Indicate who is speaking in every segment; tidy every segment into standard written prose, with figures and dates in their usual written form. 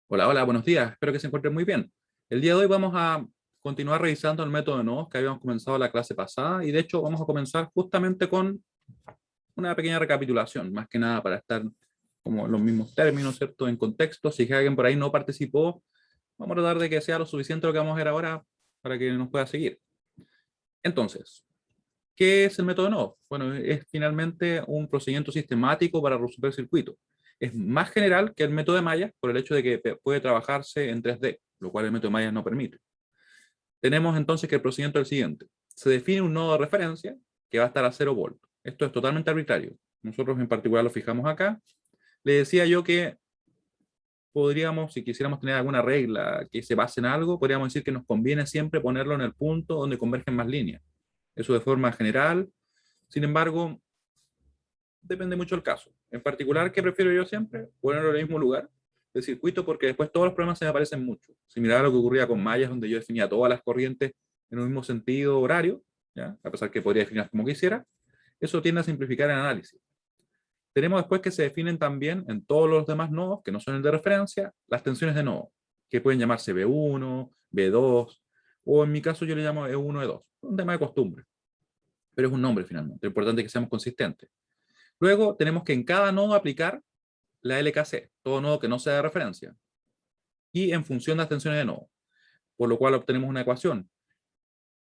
Speaker 1: Hola, hola, buenos días. Espero que se encuentren muy bien. El día de hoy vamos a continuar revisando el método de nodos que habíamos comenzado la clase pasada y de hecho vamos a comenzar justamente con una pequeña recapitulación, más que nada para estar como en los mismos términos, ¿cierto? En contexto, si es que alguien por ahí no participó, vamos a tratar de que sea lo suficiente lo que vamos a ver ahora para que nos pueda seguir. Entonces, ¿qué es el método de nodos? Bueno, es finalmente un procedimiento sistemático para resolver circuitos. Es más general que el método de mallas por el hecho de que puede trabajarse en 3D, lo cual el método de mallas no permite. Tenemos entonces que el procedimiento es el siguiente. Se define un nodo de referencia que va a estar a 0 volts. Esto es totalmente arbitrario. Nosotros en particular lo fijamos acá. Le decía yo que podríamos, si quisiéramos tener alguna regla que se base en algo, podríamos decir que nos conviene siempre ponerlo en el punto donde convergen más líneas. Eso de forma general. Sin embargo, depende mucho del caso. En particular, ¿qué prefiero yo siempre? Ponerlo en el mismo lugar del circuito porque después todos los problemas se me parecen mucho. Similar a lo que ocurría con mallas, donde yo definía todas las corrientes en un mismo sentido horario, ¿ya? A pesar que podría definirlas como quisiera, eso tiende a simplificar el análisis. Tenemos después que se definen también en todos los demás nodos, que no son el de referencia, las tensiones de nodo, que pueden llamarse B1, B2, o en mi caso yo le llamo E1, E2. Un tema de costumbre, pero es un nombre finalmente. Lo importante es que seamos consistentes. Luego tenemos que en cada nodo aplicar la LKC, todo nodo que no sea de referencia, y en función de las tensiones de nodo, por lo cual obtenemos una ecuación.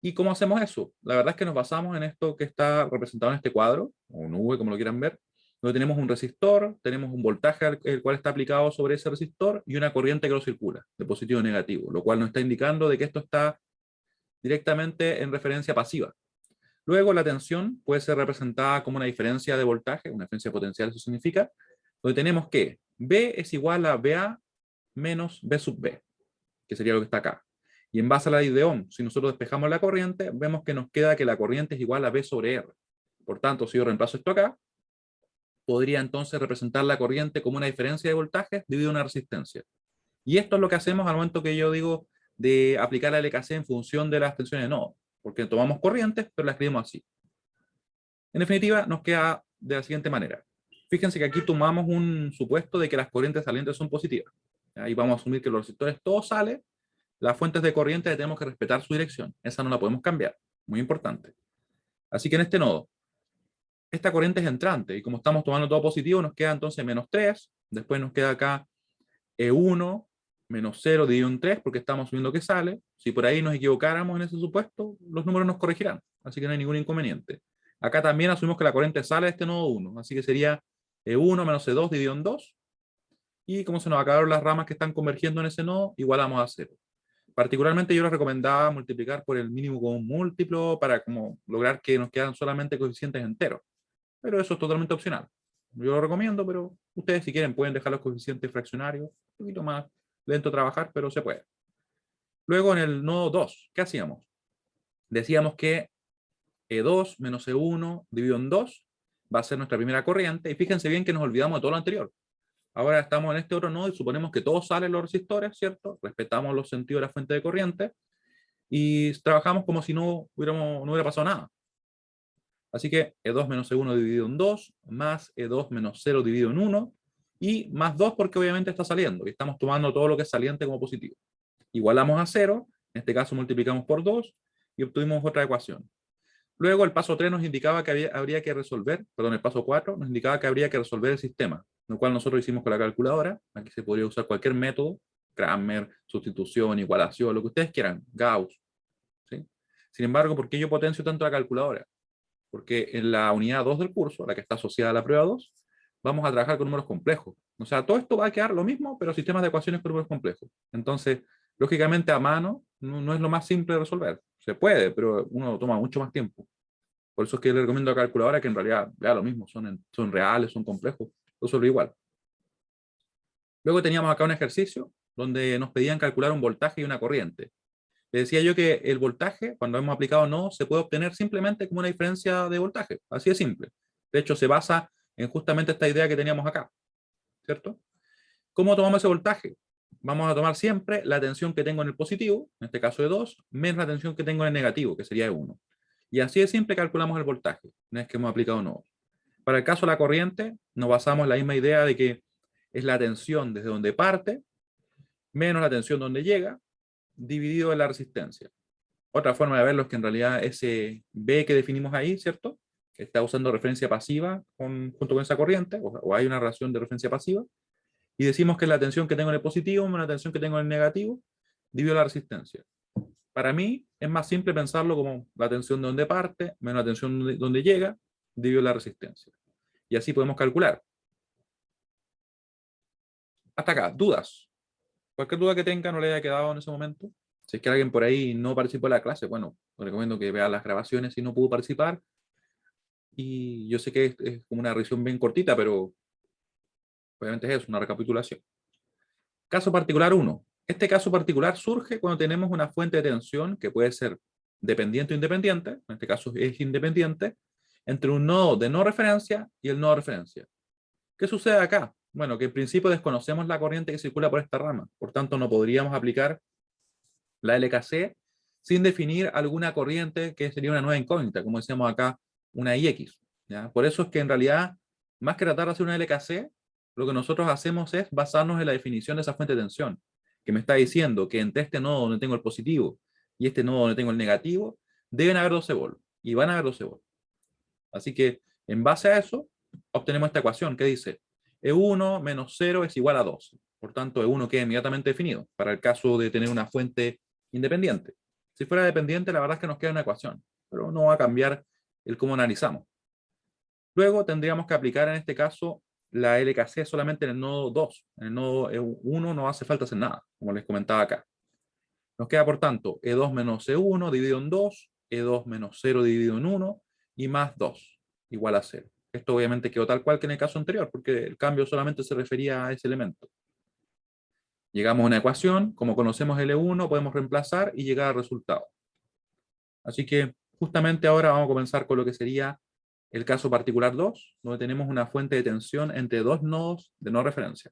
Speaker 1: ¿Y cómo hacemos eso? La verdad es que nos basamos en esto que está representado en este cuadro, o un V como lo quieran ver, donde tenemos un resistor, tenemos un voltaje el cual está aplicado sobre ese resistor y una corriente que lo circula, de positivo a negativo, lo cual nos está indicando de que esto está directamente en referencia pasiva. Luego la tensión puede ser representada como una diferencia de voltaje, una diferencia potencial, eso significa, donde tenemos que B es igual a BA menos B sub B, que sería lo que está acá. Y en base a la ley de Ohm, si nosotros despejamos la corriente, vemos que nos queda que la corriente es igual a B sobre R. Por tanto, si yo reemplazo esto acá, podría entonces representar la corriente como una diferencia de voltaje dividido una resistencia. Y esto es lo que hacemos al momento que yo digo de aplicar la LKC en función de las tensiones de nodo, porque tomamos corrientes, pero las escribimos así. En definitiva, nos queda de la siguiente manera. Fíjense que aquí tomamos un supuesto de que las corrientes salientes son positivas. Ahí vamos a asumir que los resistores todo sale, las fuentes de corriente tenemos que respetar su dirección. Esa no la podemos cambiar. Muy importante. Así que en este nodo, esta corriente es entrante y como estamos tomando todo positivo, nos queda entonces menos 3. Después nos queda acá E1 menos 0 dividido en 3 porque estamos asumiendo que sale. Si por ahí nos equivocáramos en ese supuesto, los números nos corregirán. Así que no hay ningún inconveniente. Acá también asumimos que la corriente sale de este nodo 1. Así que sería E1 menos E2 dividido en 2. Y como se nos acabaron las ramas que están convergiendo en ese nodo, igualamos a 0. Particularmente yo les recomendaba multiplicar por el mínimo común múltiplo para como lograr que nos quedan solamente coeficientes enteros. Pero eso es totalmente opcional. Yo lo recomiendo, pero ustedes si quieren pueden dejar los coeficientes fraccionarios, un poquito más lento trabajar, pero se puede. Luego en el nodo 2, ¿qué hacíamos? Decíamos que E2 menos E1 dividido en 2 va a ser nuestra primera corriente, y fíjense bien que nos olvidamos de todo lo anterior. Ahora estamos en este otro nodo y suponemos que todos salen los resistores, ¿cierto? Respetamos los sentidos de la fuente de corriente y trabajamos como si no hubiera pasado nada. Así que E2 menos E1 dividido en 2, más E2 menos 0 dividido en 1, y más 2 porque obviamente está saliendo, y estamos tomando todo lo que es saliente como positivo. Igualamos a 0, en este caso multiplicamos por 2, y obtuvimos otra ecuación. Luego el paso 3 nos indicaba que habría que resolver, perdón, el paso 4 nos indicaba que habría que resolver el sistema, lo cual nosotros hicimos con la calculadora. Aquí se podría usar cualquier método, Cramer, sustitución, igualación, lo que ustedes quieran, Gauss. ¿Sí? Sin embargo, ¿por qué yo potencio tanto la calculadora? Porque en la unidad 2 del curso, la que está asociada a la prueba 2, vamos a trabajar con números complejos. O sea, todo esto va a quedar lo mismo, pero sistemas de ecuaciones con números complejos. Entonces, lógicamente a mano no es lo más simple de resolver. Se puede, pero uno toma mucho más tiempo. Por eso es que le recomiendo a calculadora que en realidad vea lo mismo, son reales, son complejos, todo lo igual. Luego teníamos acá un ejercicio donde nos pedían calcular un voltaje y una corriente. Le decía yo que el voltaje, cuando hemos aplicado no, se puede obtener simplemente como una diferencia de voltaje. Así de simple. De hecho, se basa en justamente esta idea que teníamos acá, ¿cierto? ¿Cómo tomamos ese voltaje? Vamos a tomar siempre la tensión que tengo en el positivo, en este caso de 2, menos la tensión que tengo en el negativo, que sería de 1. Y así de simple calculamos el voltaje, una vez que hemos aplicado nodos. Para el caso de la corriente, nos basamos en la misma idea de que es la tensión desde donde parte menos la tensión donde llega, dividido en la resistencia. Otra forma de verlo es que en realidad ese B que definimos ahí, ¿cierto? Está usando referencia pasiva junto con esa corriente, o hay una relación de referencia pasiva, y decimos que la tensión que tengo en el positivo menos la tensión que tengo en el negativo, dividido la resistencia. Para mí es más simple pensarlo como la tensión de donde parte menos la tensión donde llega, dividido la resistencia. Y así podemos calcular. Hasta acá, dudas. Cualquier duda que tenga no le haya quedado en ese momento. Si es que alguien por ahí no participó de la clase, bueno, le recomiendo que vea las grabaciones si no pudo participar. Y yo sé que es como una revisión bien cortita, pero obviamente es una recapitulación. Caso particular 1. Este caso particular surge cuando tenemos una fuente de tensión que puede ser dependiente o independiente, en este caso es independiente, entre un nodo de no referencia y el nodo de referencia. ¿Qué sucede acá? Bueno, que en principio desconocemos la corriente que circula por esta rama, por tanto no podríamos aplicar la LKC sin definir alguna corriente que sería una nueva incógnita, como decíamos acá, una IX. ¿Ya? Por eso es que en realidad, más que tratar de hacer una LKC, lo que nosotros hacemos es basarnos en la definición de esa fuente de tensión, que me está diciendo que entre este nodo donde tengo el positivo y este nodo donde tengo el negativo, deben haber 12 volts, y van a haber 12 volts. Así que, en base a eso, obtenemos esta ecuación que dice E1 menos 0 es igual a 12. Por tanto, E1 queda inmediatamente definido para el caso de tener una fuente independiente. Si fuera dependiente, la verdad es que nos queda una ecuación, pero no va a cambiar el cómo analizamos. Luego tendríamos que aplicar en este caso la LKC solamente en el nodo 2. En el nodo E1 no hace falta hacer nada, como les comentaba acá. Nos queda, por tanto, E2 menos E1 dividido en 2, E2 menos 0 dividido en 1, y más 2, igual a 0. Esto obviamente quedó tal cual que en el caso anterior, porque el cambio solamente se refería a ese elemento. Llegamos a una ecuación, como conocemos L1, podemos reemplazar y llegar al resultado. Así que justamente ahora vamos a comenzar con lo que sería el caso particular 2, donde tenemos una fuente de tensión entre dos nodos de no referencia.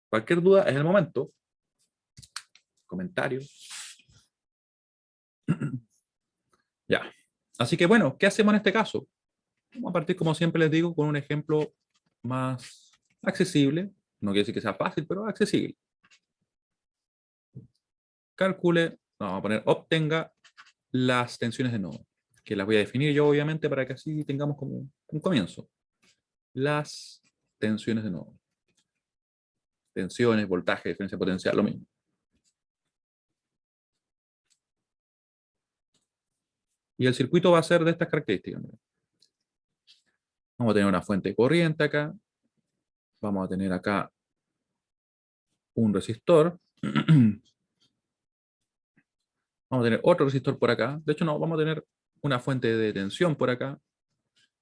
Speaker 1: Cualquier duda es el momento. Comentarios. Ya. Así que bueno, ¿qué hacemos en este caso? Vamos a partir, como siempre les digo, con un ejemplo más accesible. No quiere decir que sea fácil, pero accesible. Calcule, vamos a poner, obtenga las tensiones de nodo, que las voy a definir yo obviamente para que así tengamos como un comienzo. Las tensiones de nodo. Tensiones, voltaje, diferencia potencial, lo mismo. Y el circuito va a ser de estas características. Vamos a tener una fuente de corriente acá. Vamos a tener acá un resistor. Vamos a tener otro resistor por acá. De hecho, no, vamos a tener una fuente de tensión por acá.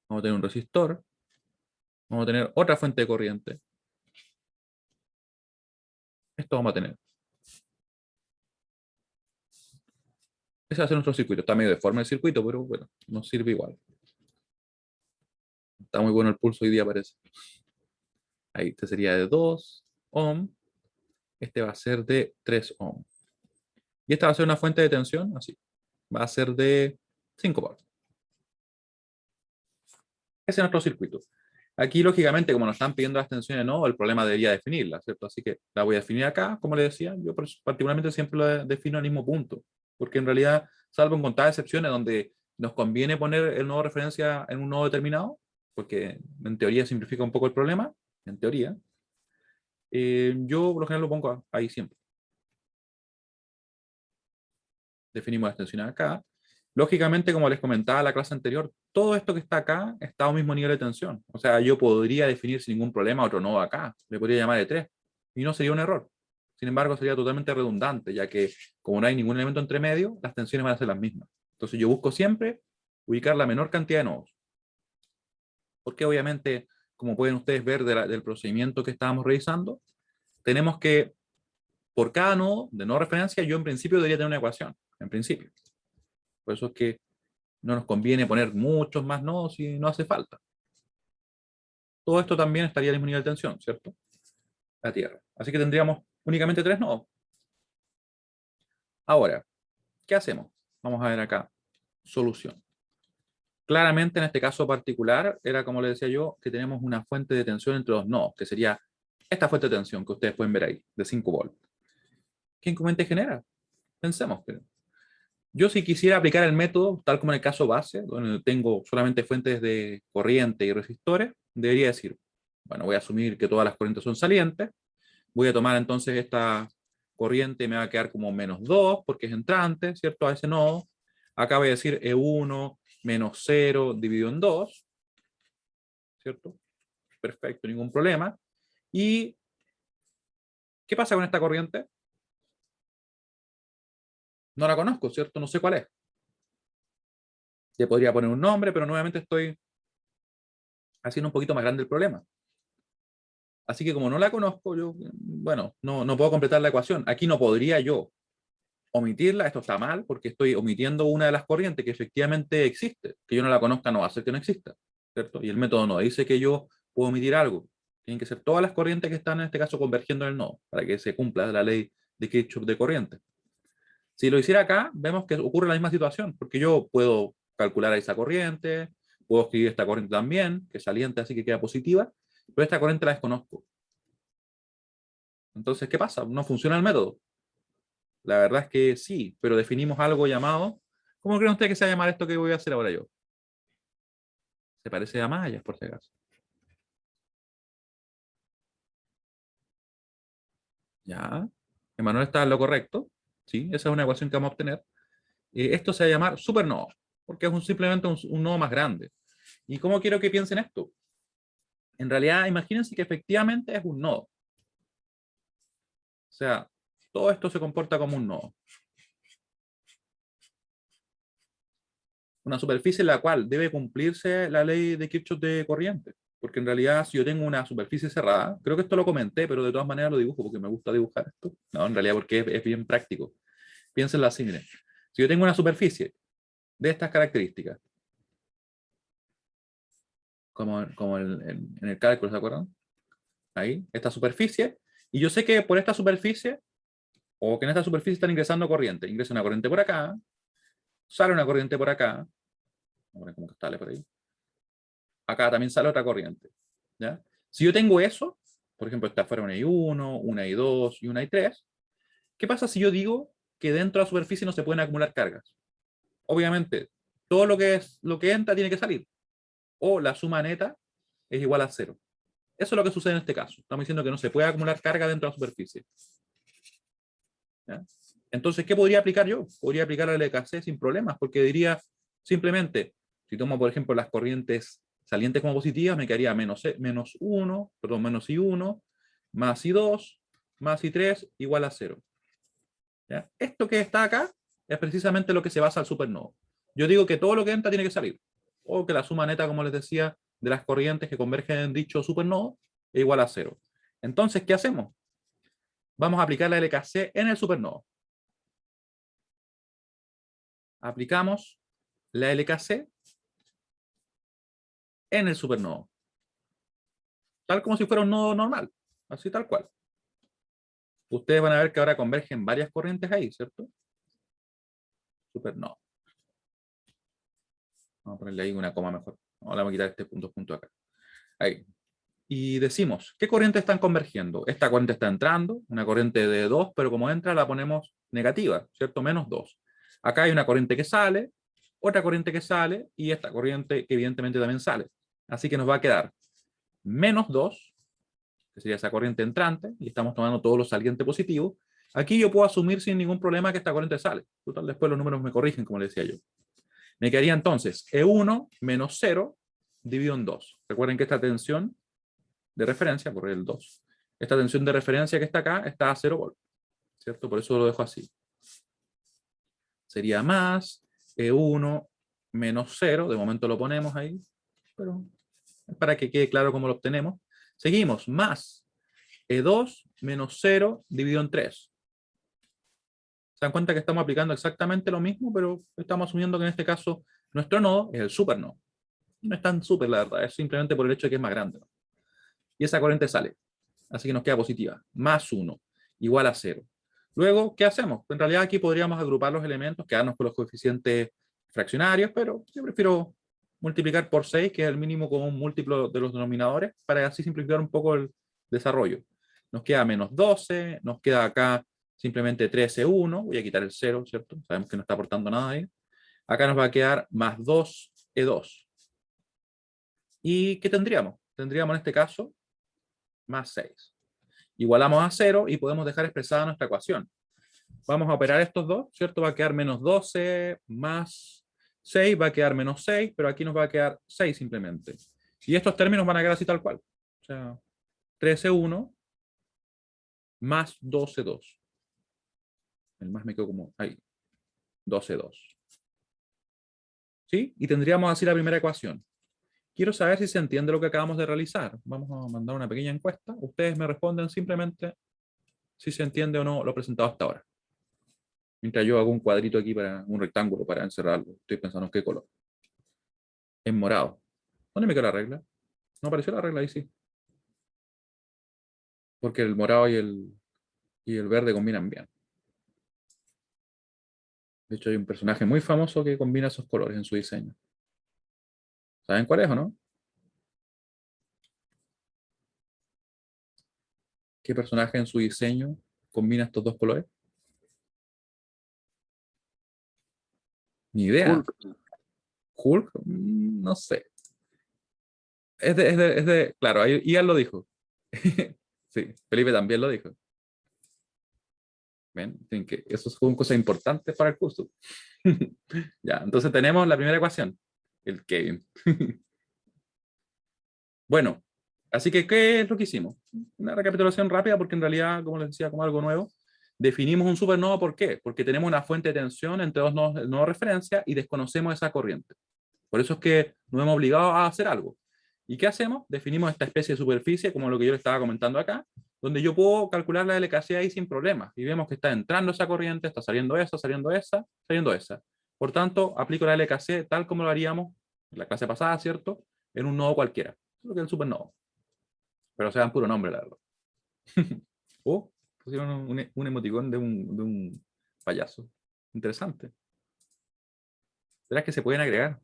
Speaker 1: Vamos a tener un resistor. Vamos a tener otra fuente de corriente. Esto vamos a tener. Ese va a ser nuestro circuito. Está medio deforme el circuito, pero bueno, nos sirve igual. Está muy bueno el pulso hoy día, parece. Ahí, este sería de 2 ohm. Este va a ser de 3 ohm. Y esta va a ser una fuente de tensión, así. Va a ser de 5 volts. Ese es nuestro circuito. Aquí, lógicamente, como nos están pidiendo las tensiones, no, el problema debería definirla, ¿cierto? Así que la voy a definir acá, como les decía, yo particularmente siempre lo defino al mismo punto, porque en realidad, salvo en contadas excepciones donde nos conviene poner el nodo de referencia en un nodo determinado, porque en teoría simplifica un poco el problema, en teoría, yo por lo general lo pongo ahí siempre. Definimos las tensiones acá. Lógicamente, como les comentaba en la clase anterior, todo esto que está acá está a un mismo nivel de tensión. O sea, yo podría definir sin ningún problema otro nodo acá. Le podría llamar de 3 y no sería un error. Sin embargo, sería totalmente redundante, ya que como no hay ningún elemento entre medio, las tensiones van a ser las mismas. Entonces yo busco siempre ubicar la menor cantidad de nodos. Porque obviamente, como pueden ustedes ver del procedimiento que estábamos revisando, tenemos que, por cada nodo de no referencia, yo en principio debería tener una ecuación. En principio. Por eso es que no nos conviene poner muchos más nodos si no hace falta. Todo esto también estaría al mismo nivel de tensión, ¿cierto? La Tierra. Así que tendríamos únicamente 3 nodos. Ahora, ¿qué hacemos? Vamos a ver acá. Solución. Claramente en este caso particular, era como le decía yo, que tenemos una fuente de tensión entre dos nodos, que sería esta fuente de tensión que ustedes pueden ver ahí, de 5 volts. ¿Qué inconveniente genera? Pensemos, pero yo si quisiera aplicar el método, tal como en el caso base, donde tengo solamente fuentes de corriente y resistores, debería decir, bueno, voy a asumir que todas las corrientes son salientes, voy a tomar entonces esta corriente y me va a quedar como -2 porque es entrante, ¿cierto? A ese nodo. Acá voy a decir E1 menos 0 dividido en 2, ¿cierto? Perfecto, ningún problema. ¿Y qué pasa con esta corriente? No la conozco, ¿cierto? No sé cuál es. Le podría poner un nombre, pero nuevamente estoy haciendo un poquito más grande el problema. Así que como no la conozco, yo, bueno, no puedo completar la ecuación. Aquí no podría yo omitirla, esto está mal, porque estoy omitiendo una de las corrientes que efectivamente existe. Que yo no la conozca no va a hacer que no exista, ¿cierto? Y el método no dice que yo puedo omitir algo. Tienen que ser todas las corrientes que están en este caso convergiendo en el nodo, para que se cumpla la ley de Kirchhoff de corriente. Si lo hiciera acá, vemos que ocurre la misma situación, porque yo puedo calcular esa corriente, puedo escribir esta corriente también, que es saliente, así que queda positiva, pero esta corriente la desconozco. Entonces, ¿qué pasa? No funciona el método. La verdad es que sí, pero definimos algo llamado, ¿cómo creen ustedes que se va a llamar esto que voy a hacer ahora yo? Se parece a mallas, por si acaso. Ya. Emanuel está en lo correcto. Sí, esa es una ecuación que vamos a obtener. Esto se va a llamar supernodo, porque es simplemente un nodo más grande. ¿Y cómo quiero que piensen esto? En realidad, imagínense que efectivamente es un nodo. O sea, todo esto se comporta como un nodo. Una superficie en la cual debe cumplirse la ley de Kirchhoff de corriente. Porque en realidad, si yo tengo una superficie cerrada, creo que esto lo comenté, pero de todas maneras lo dibujo porque me gusta dibujar esto. No, en realidad porque es bien práctico. Piénsenlo así, miren. Si yo tengo una superficie de estas características, como en el cálculo, ¿se acuerdan? Ahí, esta superficie, y yo sé que por esta superficie, o que en esta superficie están ingresando corriente. Ingresa una corriente por acá, sale una corriente por acá, vamos a poner como que sale por ahí. Acá también sale otra corriente. ¿Ya? Si yo tengo eso, por ejemplo, está fuera una I1, una I2 y una I3, ¿qué pasa si yo digo que dentro de la superficie no se pueden acumular cargas? Obviamente, todo lo que entra tiene que salir, o la suma neta es igual a 0. Eso es lo que sucede en este caso. Estamos diciendo que no se puede acumular carga dentro de la superficie. ¿Ya? Entonces, ¿qué podría aplicar yo? Podría aplicar el LKC sin problemas, porque diría simplemente, si tomo, por ejemplo, las corrientes salientes como positivas, me quedaría menos I1, más I2, más I3, igual a 0. ¿Ya? Esto que está acá es precisamente lo que se basa al supernodo. Yo digo que todo lo que entra tiene que salir, o que la suma neta, como les decía, de las corrientes que convergen en dicho supernodo es igual a 0. Entonces, ¿qué hacemos? Vamos a aplicar la LKC en el supernodo. Aplicamos la LKC en el supernodo. Tal como si fuera un nodo normal. Así tal cual. Ustedes van a ver que ahora convergen varias corrientes ahí, ¿cierto? Supernodo. Vamos a ponerle ahí una coma mejor. Vamos a quitar este punto acá. Ahí. Y decimos, ¿qué corrientes están convergiendo? Esta corriente está entrando, una corriente de 2, pero como entra la ponemos negativa, ¿cierto? -2. Acá hay una corriente que sale, otra corriente que sale, y esta corriente que evidentemente también sale. Así que nos va a quedar -2, que sería esa corriente entrante, y estamos tomando todos los salientes positivos. Aquí yo puedo asumir sin ningún problema que esta corriente sale. Total, después los números me corrigen, como les decía yo. Me quedaría entonces E1 menos 0 dividido en 2. Recuerden que esta tensión de referencia, por el 2, esta tensión de referencia que está acá está a 0 volts, ¿cierto? Por eso lo dejo así. Sería más E1 menos 0, de momento lo ponemos ahí, pero para que quede claro cómo lo obtenemos. Seguimos, más E2 menos 0 dividido en 3. Se dan cuenta que estamos aplicando exactamente lo mismo, pero estamos asumiendo que en este caso nuestro nodo es el supernodo. No es tan super, la verdad, es simplemente por el hecho de que es más grande, ¿no? Y esa corriente sale. Así que nos queda positiva. Más 1 igual a 0. Luego, ¿qué hacemos? En realidad aquí podríamos agrupar los elementos, quedarnos con los coeficientes fraccionarios, pero yo prefiero multiplicar por 6, que es el mínimo común múltiplo de los denominadores, para así simplificar un poco el desarrollo. Nos queda menos 12, nos queda acá simplemente 13,1. Voy a quitar el 0, ¿cierto? Sabemos que no está aportando nada ahí. Acá nos va a quedar más 2E2. ¿Y qué tendríamos? Tendríamos en este caso más 6. Igualamos a 0 y podemos dejar expresada nuestra ecuación. Vamos a operar estos dos, ¿cierto? Va a quedar menos 12 más 6, va a quedar menos 6, pero aquí nos va a quedar 6 simplemente. Y estos términos van a quedar así tal cual. O sea, 13,1 más 12,2. El más me quedó como ahí. 12,2. ¿Sí? Y tendríamos así la primera ecuación. Quiero saber si se entiende lo que acabamos de realizar. Vamos a mandar una pequeña encuesta. Ustedes me responden simplemente si se entiende o no lo presentado hasta ahora. Mientras yo hago un cuadrito aquí para un rectángulo para encerrarlo. Estoy pensando en qué color. En morado. ¿Dónde me quedó la regla? No apareció la regla ahí, sí. Porque el morado y el verde combinan bien. De hecho, hay un personaje muy famoso que combina esos colores en su diseño. ¿Saben cuál es o no? ¿Qué personaje en su diseño combina estos dos colores? Ni idea.
Speaker 2: Hulk.
Speaker 1: ¿Hulk? No sé. Claro, ahí Ian lo dijo. Sí, Felipe también lo dijo. ¿Ven? Tienen que, eso son cosas importantes para el curso. Ya, entonces tenemos la primera ecuación. El Kevin. Bueno, así que, ¿qué es lo que hicimos? Una recapitulación rápida, porque en realidad, como les decía, como algo nuevo, definimos un supernodo. ¿Por qué? Porque tenemos una fuente de tensión entre dos nodos de referencia y desconocemos esa corriente. Por eso es que nos hemos obligado a hacer algo. ¿Y qué hacemos? Definimos esta especie de superficie, como lo que yo le estaba comentando acá, donde yo puedo calcular la LKC ahí sin problemas. Y vemos que está entrando esa corriente, está saliendo esa, saliendo esa, saliendo esa. Por tanto, aplico la LKC tal como lo haríamos en la clase pasada, ¿cierto? En un nodo cualquiera. Eso es lo que es el supernodo. Pero se dan puro nombre, la verdad. O pusieron un emoticón de un payaso. Interesante. ¿Será que se pueden agregar?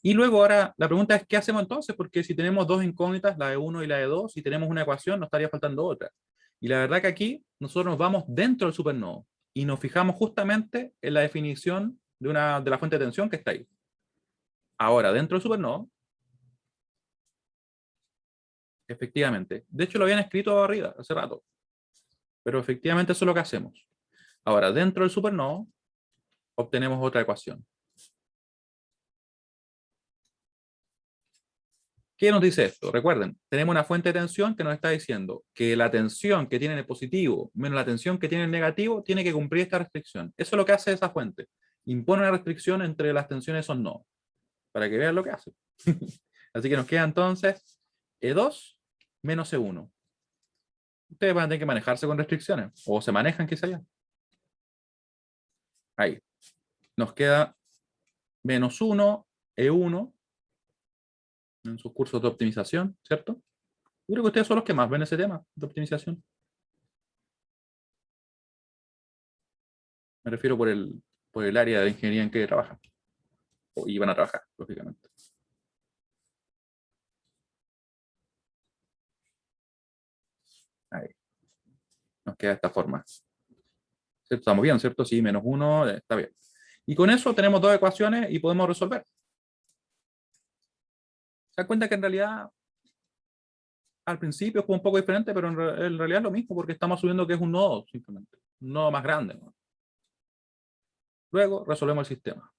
Speaker 1: Y luego ahora la pregunta es, ¿qué hacemos entonces? Porque si tenemos dos incógnitas, la de 1 y la de 2, y tenemos una ecuación, nos estaría faltando otra. Y la verdad que aquí nosotros nos vamos dentro del supernodo y nos fijamos justamente en la definición de la fuente de tensión que está ahí. Ahora, dentro del supernodo, efectivamente, de hecho lo habían escrito arriba hace rato, pero efectivamente eso es lo que hacemos. Ahora, dentro del supernodo, obtenemos otra ecuación. ¿Qué nos dice esto? Recuerden, tenemos una fuente de tensión que nos está diciendo que la tensión que tiene el positivo menos la tensión que tiene el negativo tiene que cumplir esta restricción. Eso es lo que hace esa fuente. Impone una restricción entre las tensiones esos nodos. Para que vean lo que hace. Así que nos queda entonces E2 menos E1. Ustedes van a tener que manejarse con restricciones. O se manejan, qué sé yo. Ahí. Nos queda menos 1, E1 en sus cursos de optimización, ¿cierto? Yo creo que ustedes son los que más ven ese tema de optimización. Me refiero por el área de ingeniería en que trabajan. O iban a trabajar, lógicamente. Ahí. Nos queda de esta forma. ¿Cierto? Estamos bien, ¿cierto? Sí, menos 1, está bien. Y con eso tenemos dos ecuaciones y podemos resolver. Se dan cuenta que en realidad al principio fue un poco diferente, pero en realidad es lo mismo porque estamos asumiendo que es un nodo, simplemente. Un nodo más grande, ¿no? Luego resolvemos el sistema.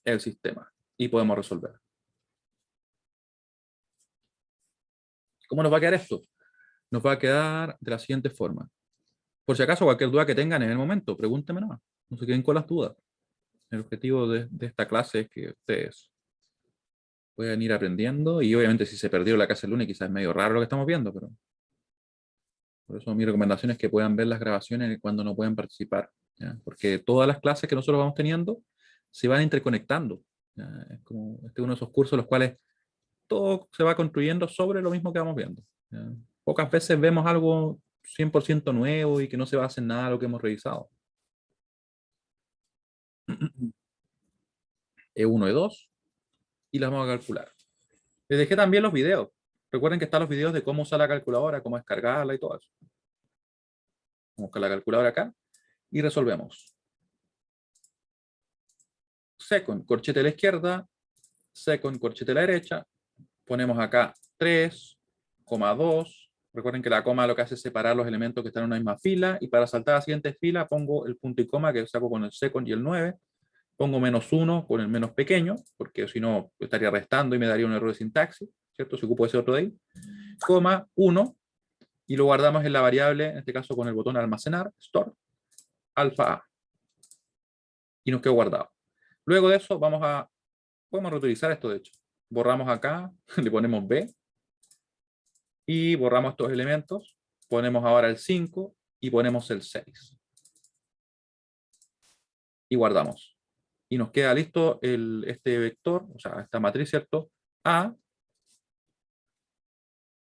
Speaker 1: El sistema. Y podemos resolver. ¿Cómo nos va a quedar esto? Nos va a quedar de la siguiente forma. Por si acaso, cualquier duda que tengan en el momento, pregúntenme nomás. No se queden con las dudas. El objetivo de esta clase es que ustedes puedan ir aprendiendo y obviamente si se perdió la clase el lunes quizás es medio raro lo que estamos viendo, pero por eso mi recomendación es que puedan ver las grabaciones cuando no pueden participar, ¿ya? Porque todas las clases que nosotros vamos teniendo se van interconectando, ¿ya? Es como este es uno de esos cursos en los cuales todo se va construyendo sobre lo mismo que vamos viendo, ¿ya? Pocas veces vemos algo 100% nuevo y que no se basa en nada de lo que hemos revisado. E1, E2 y las vamos a calcular. Les dejé también los videos. Recuerden que están los videos de cómo usar la calculadora, cómo descargarla y todo eso. Vamos a buscar la calculadora acá y resolvemos. Second, corchete a la izquierda, second, corchete a la derecha. Ponemos acá 3,2. Recuerden que la coma lo que hace es separar los elementos que están en una misma fila, y para saltar a la siguiente fila pongo el punto y coma que saco con el second y el 9. Pongo -1 con el menos pequeño, porque si no estaría restando y me daría un error de sintaxis, ¿cierto? Si ocupo ese otro de ahí. Coma 1, y lo guardamos en la variable, en este caso con el botón almacenar, store, alfa A. Y nos quedó guardado. Luego de eso podemos reutilizar esto de hecho. Borramos acá, le ponemos B, y borramos estos elementos. Ponemos ahora el 5 y ponemos el 6. Y guardamos. Y nos queda listo este vector, o sea, esta matriz, ¿cierto? A,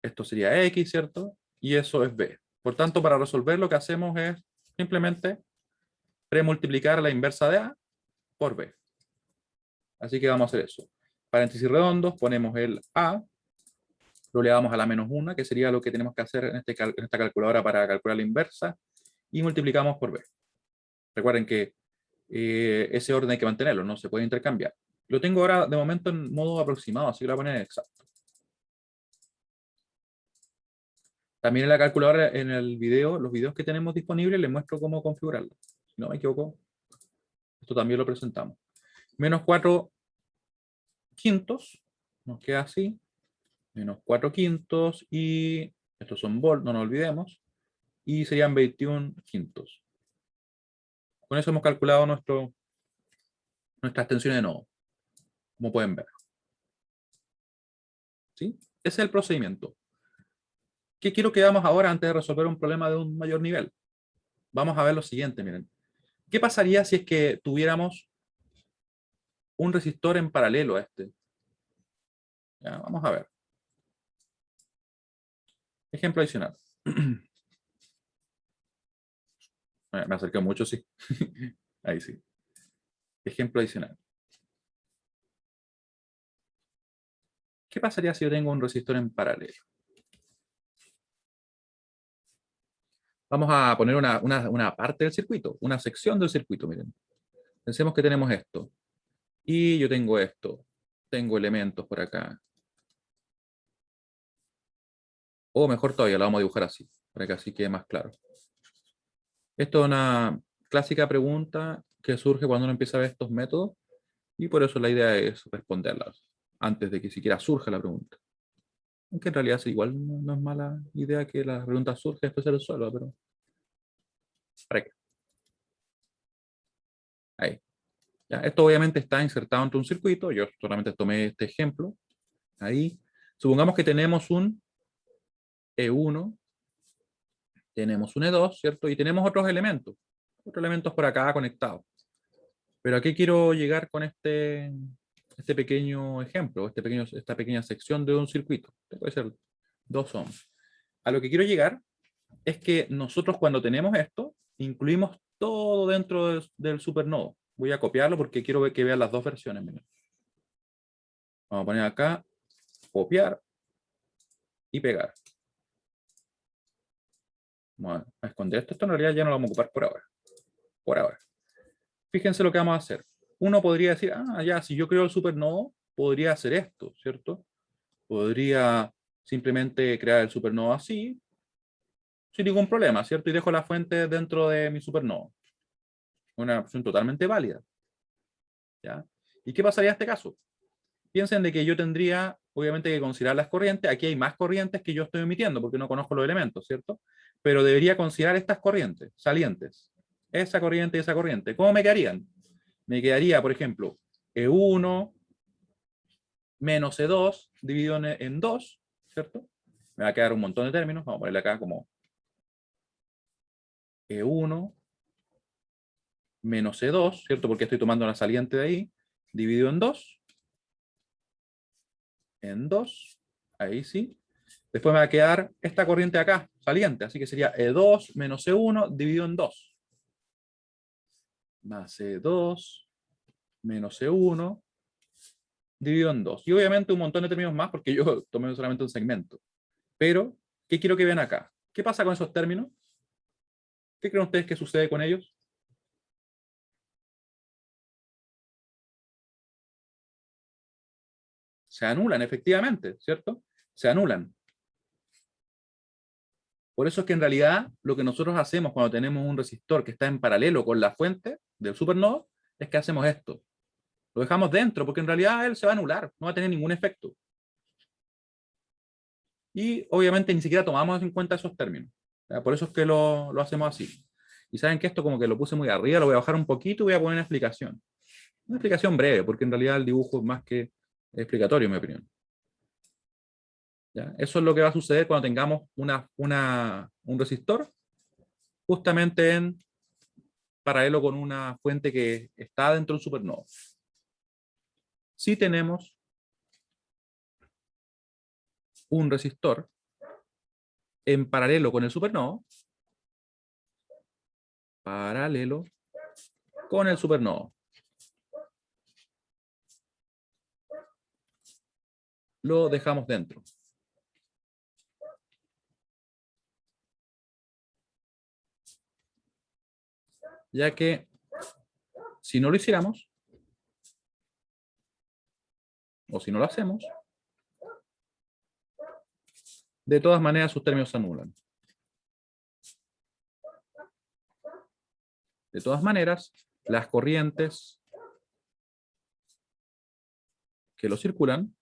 Speaker 1: esto sería X, ¿cierto? Y eso es B. Por tanto, para resolver lo que hacemos es simplemente premultiplicar la inversa de A por B. Así que vamos a hacer eso. Paréntesis redondos, ponemos el A, lo elevamos a la -1, que sería lo que tenemos que hacer en esta calculadora para calcular la inversa, y multiplicamos por B. Recuerden que ese orden hay que mantenerlo, no se puede intercambiar. Lo tengo ahora de momento en modo aproximado, así que lo voy a poner exacto. También en la calculadora, en el video, los videos que tenemos disponibles, les muestro cómo configurarlo. Si no me equivoco, esto también lo presentamos. -4 quintos, nos queda así. -4 quintos, y estos son volt, no nos olvidemos. Y serían 21 quintos. Con eso hemos calculado nuestra extensión de nodo, como pueden ver. ¿Sí? Ese es el procedimiento. ¿Qué quiero que hagamos ahora antes de resolver un problema de un mayor nivel? Vamos a ver lo siguiente, miren. ¿Qué pasaría si es que tuviéramos un resistor en paralelo a este? Ya, vamos a ver. Ejemplo adicional. Me acerqué mucho, sí. Ahí sí. Ejemplo adicional. ¿Qué pasaría si yo tengo un resistor en paralelo? Vamos a poner una parte del circuito, una sección del circuito, miren. Pensemos que tenemos esto. Y yo tengo esto. Tengo elementos por acá. O mejor todavía, la vamos a dibujar así, para que así quede más claro. Esto es una clásica pregunta que surge cuando uno empieza a ver estos métodos, y por eso la idea es responderlas antes de que siquiera surja la pregunta. Aunque en realidad igual no es mala idea que la pregunta surja y después se resuelva, pero... ¿para qué? Ahí. Ya, esto obviamente está insertado entre un circuito. Yo solamente tomé este ejemplo. Ahí. Supongamos que tenemos un E1, tenemos un E2, ¿cierto? Y tenemos otros elementos por acá conectados. Pero ¿a qué quiero llegar con este pequeño ejemplo, esta pequeña sección de un circuito? Puede ser 2 ohms. A lo que quiero llegar es que nosotros, cuando tenemos esto, incluimos todo dentro del supernodo. Voy a copiarlo porque quiero que vean las dos versiones. Miren. Vamos a poner acá, copiar y pegar. Vamos a esconder esto. Esto en realidad ya no lo vamos a ocupar por ahora. Por ahora. Fíjense lo que vamos a hacer. Uno podría decir, ya, si yo creo el supernodo, podría hacer esto, ¿cierto? Podría simplemente crear el supernodo así, sin ningún problema, ¿cierto? Y dejo la fuente dentro de mi supernodo. Una opción totalmente válida. ¿Ya? ¿Y qué pasaría en este caso? Piensen de que yo tendría, obviamente, que considerar las corrientes. Aquí hay más corrientes que yo estoy emitiendo, porque no conozco los elementos, ¿cierto? Pero debería considerar estas corrientes salientes. Esa corriente y esa corriente. ¿Cómo me quedarían? Me quedaría, por ejemplo, E1 menos E2 dividido en 2, ¿cierto? Me va a quedar un montón de términos. Vamos a ponerle acá como E1 menos E2, ¿cierto? Porque estoy tomando la saliente de ahí, dividido en 2. En 2, ahí sí. Después me va a quedar esta corriente acá, saliente, así que sería E2 menos E1 dividido en 2. Más E2 menos E1 dividido en 2. Y obviamente un montón de términos más porque yo tomé solamente un segmento. Pero, ¿qué quiero que vean acá? ¿Qué pasa con esos términos? ¿Qué creen ustedes que sucede con ellos? Se anulan, efectivamente, ¿cierto? Se anulan. Por eso es que en realidad lo que nosotros hacemos cuando tenemos un resistor que está en paralelo con la fuente del supernodo es que hacemos esto. Lo dejamos dentro porque en realidad él se va a anular, no va a tener ningún efecto. Y obviamente ni siquiera tomamos en cuenta esos términos. ¿Ya? Por eso es que lo hacemos así. Y saben que esto como que lo puse muy arriba, lo voy a bajar un poquito y voy a poner una explicación. Una explicación breve, porque en realidad el dibujo es más que explicatorio, en mi opinión. ¿Ya? Eso es lo que va a suceder cuando tengamos un resistor justamente en paralelo con una fuente que está dentro del supernodo. Si tenemos un resistor en paralelo con el supernodo, paralelo con el supernodo, lo dejamos dentro. Ya que si no lo hiciéramos, o si no lo hacemos, de todas maneras sus términos se anulan. De todas maneras, las corrientes que lo circulan,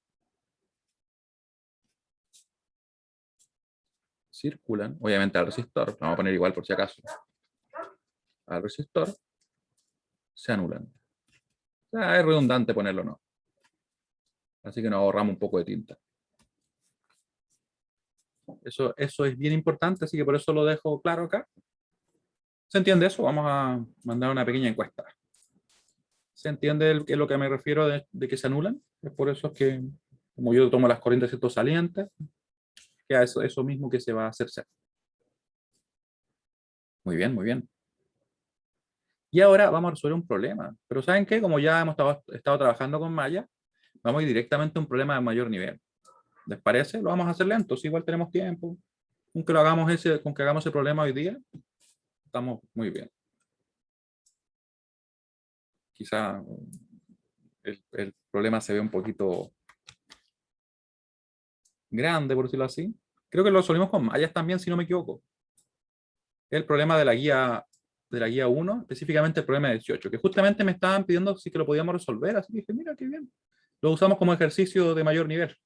Speaker 1: obviamente al resistor, lo vamos a poner igual por si acaso, al resistor, se anulan. O sea, es redundante ponerlo, ¿no? Así que nos ahorramos un poco de tinta. Eso es bien importante, así que por eso lo dejo claro acá. ¿Se entiende eso? Vamos a mandar una pequeña encuesta. ¿Se entiende a lo que me refiero de que se anulan? Es por eso que, como yo tomo las corrientes ciertos salientes, que eso mismo que se va a hacer ser. Muy bien, muy bien. Y ahora vamos a resolver un problema. Pero ¿saben qué? Como ya hemos estado trabajando con Maya, vamos a ir directamente a un problema de mayor nivel. ¿Les parece? Lo vamos a hacer lento, si igual tenemos tiempo. Con que hagamos ese problema hoy día, estamos muy bien. Quizá el problema se ve un poquito grande, por decirlo así. Creo que lo resolvimos con mallas también, si no me equivoco. El problema de la guía 1, específicamente el problema 18, que justamente me estaban pidiendo si que lo podíamos resolver, así que dije, mira, qué bien. Lo usamos como ejercicio de mayor nivel.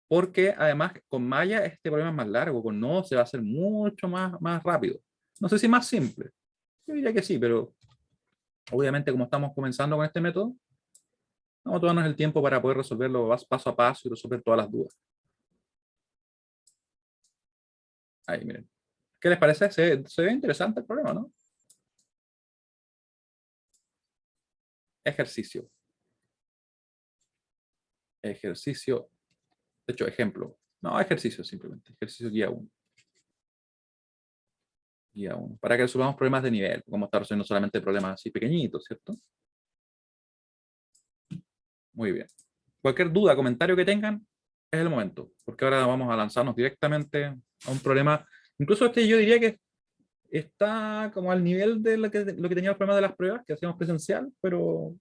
Speaker 1: Porque además con malla este problema es más largo, con no se va a hacer mucho más rápido. No sé si más simple. Yo diría que sí, pero obviamente como estamos comenzando con este método, vamos a tomarnos el tiempo para poder resolverlo paso a paso y resolver todas las dudas. Ahí, miren. ¿Qué les parece? Se ve interesante el problema, ¿no? Ejercicio. Ejercicio. De hecho, ejemplo. No, ejercicio simplemente. Ejercicio guía 1. Guía 1. Para que resolvamos problemas de nivel, como estar resolviendo solamente problemas así pequeñitos, ¿cierto? Muy bien. Cualquier duda, comentario que tengan, es el momento. Porque ahora vamos a lanzarnos directamente a un problema. Incluso este yo diría que está como al nivel de lo que tenía el problema de las pruebas que hacíamos presencial, pero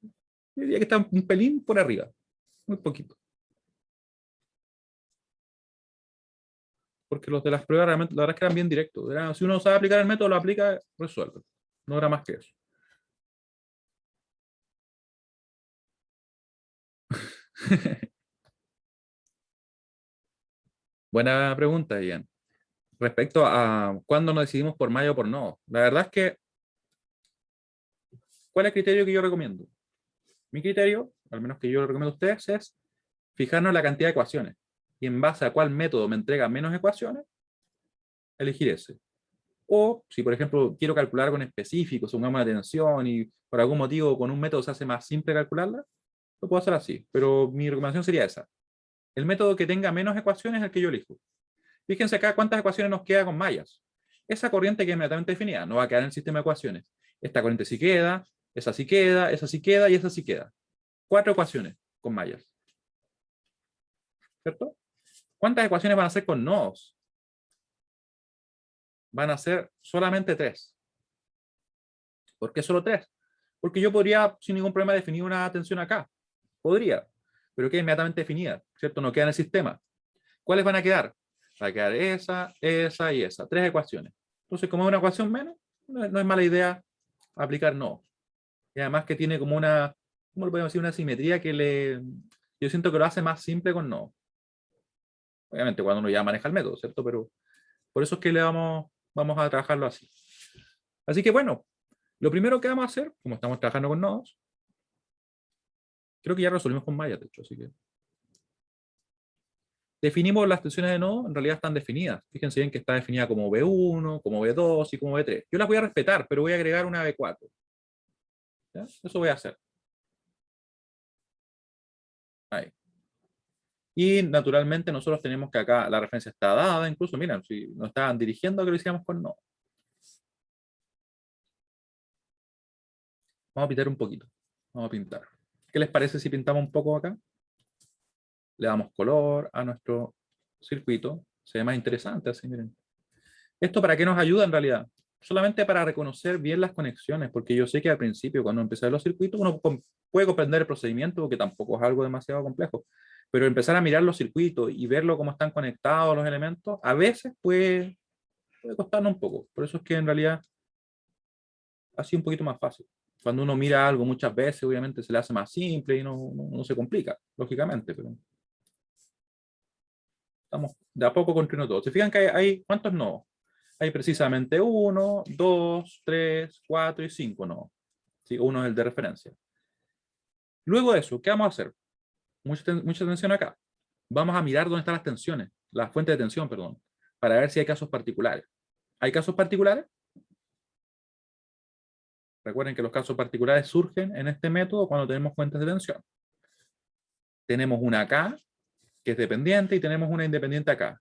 Speaker 1: yo diría que está un pelín por arriba. Muy poquito. Porque los de las pruebas realmente, la verdad es que eran bien directos. Si uno sabe aplicar el método, lo aplica, resuelve. No era más que eso. Buena pregunta, Ian. Respecto a cuándo nos decidimos por Maya o por no. La verdad es que, ¿cuál es el criterio que yo recomiendo? Mi criterio, al menos que yo lo recomiendo a ustedes, es fijarnos la cantidad de ecuaciones. Y en base a cuál método me entrega menos ecuaciones, elegir ese. O si, por ejemplo, quiero calcular algo en específico, según una tensión y por algún motivo con un método se hace más simple calcularla, lo puedo hacer así. Pero mi recomendación sería esa. El método que tenga menos ecuaciones es el que yo elijo. Fíjense acá cuántas ecuaciones nos queda con mallas. Esa corriente queda inmediatamente definida, no va a quedar en el sistema de ecuaciones. Esta corriente sí queda, esa sí queda, esa sí queda y esa sí queda. 4 ecuaciones. con mallas. ¿Cierto? ¿Cuántas ecuaciones van a ser con nodos? Van a ser solamente 3. ¿Por qué solo 3? Porque yo podría, sin ningún problema, definir una tensión acá. Podría, pero queda inmediatamente definida, ¿cierto? No queda en el sistema. ¿Cuáles van a quedar? Va a quedar esa, esa y esa. 3 ecuaciones. Entonces, como es una ecuación menos, no es mala idea aplicar no. Y además que tiene como una, ¿cómo le podemos decir? Una simetría que yo siento que lo hace más simple con no. Obviamente cuando uno ya maneja el método, ¿cierto? Pero por eso es que vamos a trabajarlo así. Así que bueno, lo primero que vamos a hacer, como estamos trabajando con nodos, creo que ya resolvimos con mallas, de hecho, así que definimos las tensiones de nodo, en realidad están definidas. Fíjense bien que está definida como B1, como B2 y como B3. Yo las voy a respetar, pero voy a agregar una B4. ¿Ya? Eso voy a hacer. Ahí. Y naturalmente nosotros tenemos que acá la referencia está dada, incluso, miren, si nos estaban dirigiendo a que lo hiciéramos con no. Vamos a pintar un poquito. Vamos a pintar. ¿Qué les parece si pintamos un poco acá? Le damos color a nuestro circuito. Se ve más interesante así, miren. ¿Esto para qué nos ayuda en realidad? Solamente para reconocer bien las conexiones, porque yo sé que al principio, cuando empecé los circuitos, uno puede comprender el procedimiento, porque tampoco es algo demasiado complejo, pero empezar a mirar los circuitos y verlo cómo están conectados los elementos, a veces puede costarnos un poco. Por eso es que en realidad ha sido un poquito más fácil. Cuando uno mira algo muchas veces, obviamente se le hace más simple y no se complica, lógicamente, pero estamos de a poco construyendo todo. ¿Se fijan que hay cuántos nodos? Hay precisamente 1, 2, 3, 4 y 5 nodos. ¿Sí? Uno es el de referencia. Luego de eso, ¿qué vamos a hacer? Mucha atención acá. Vamos a mirar dónde están las tensiones, las fuentes de tensión, perdón, para ver si hay casos particulares. ¿Hay casos particulares? Recuerden que los casos particulares surgen en este método cuando tenemos fuentes de tensión. Tenemos una acá, que es dependiente, y tenemos una independiente acá.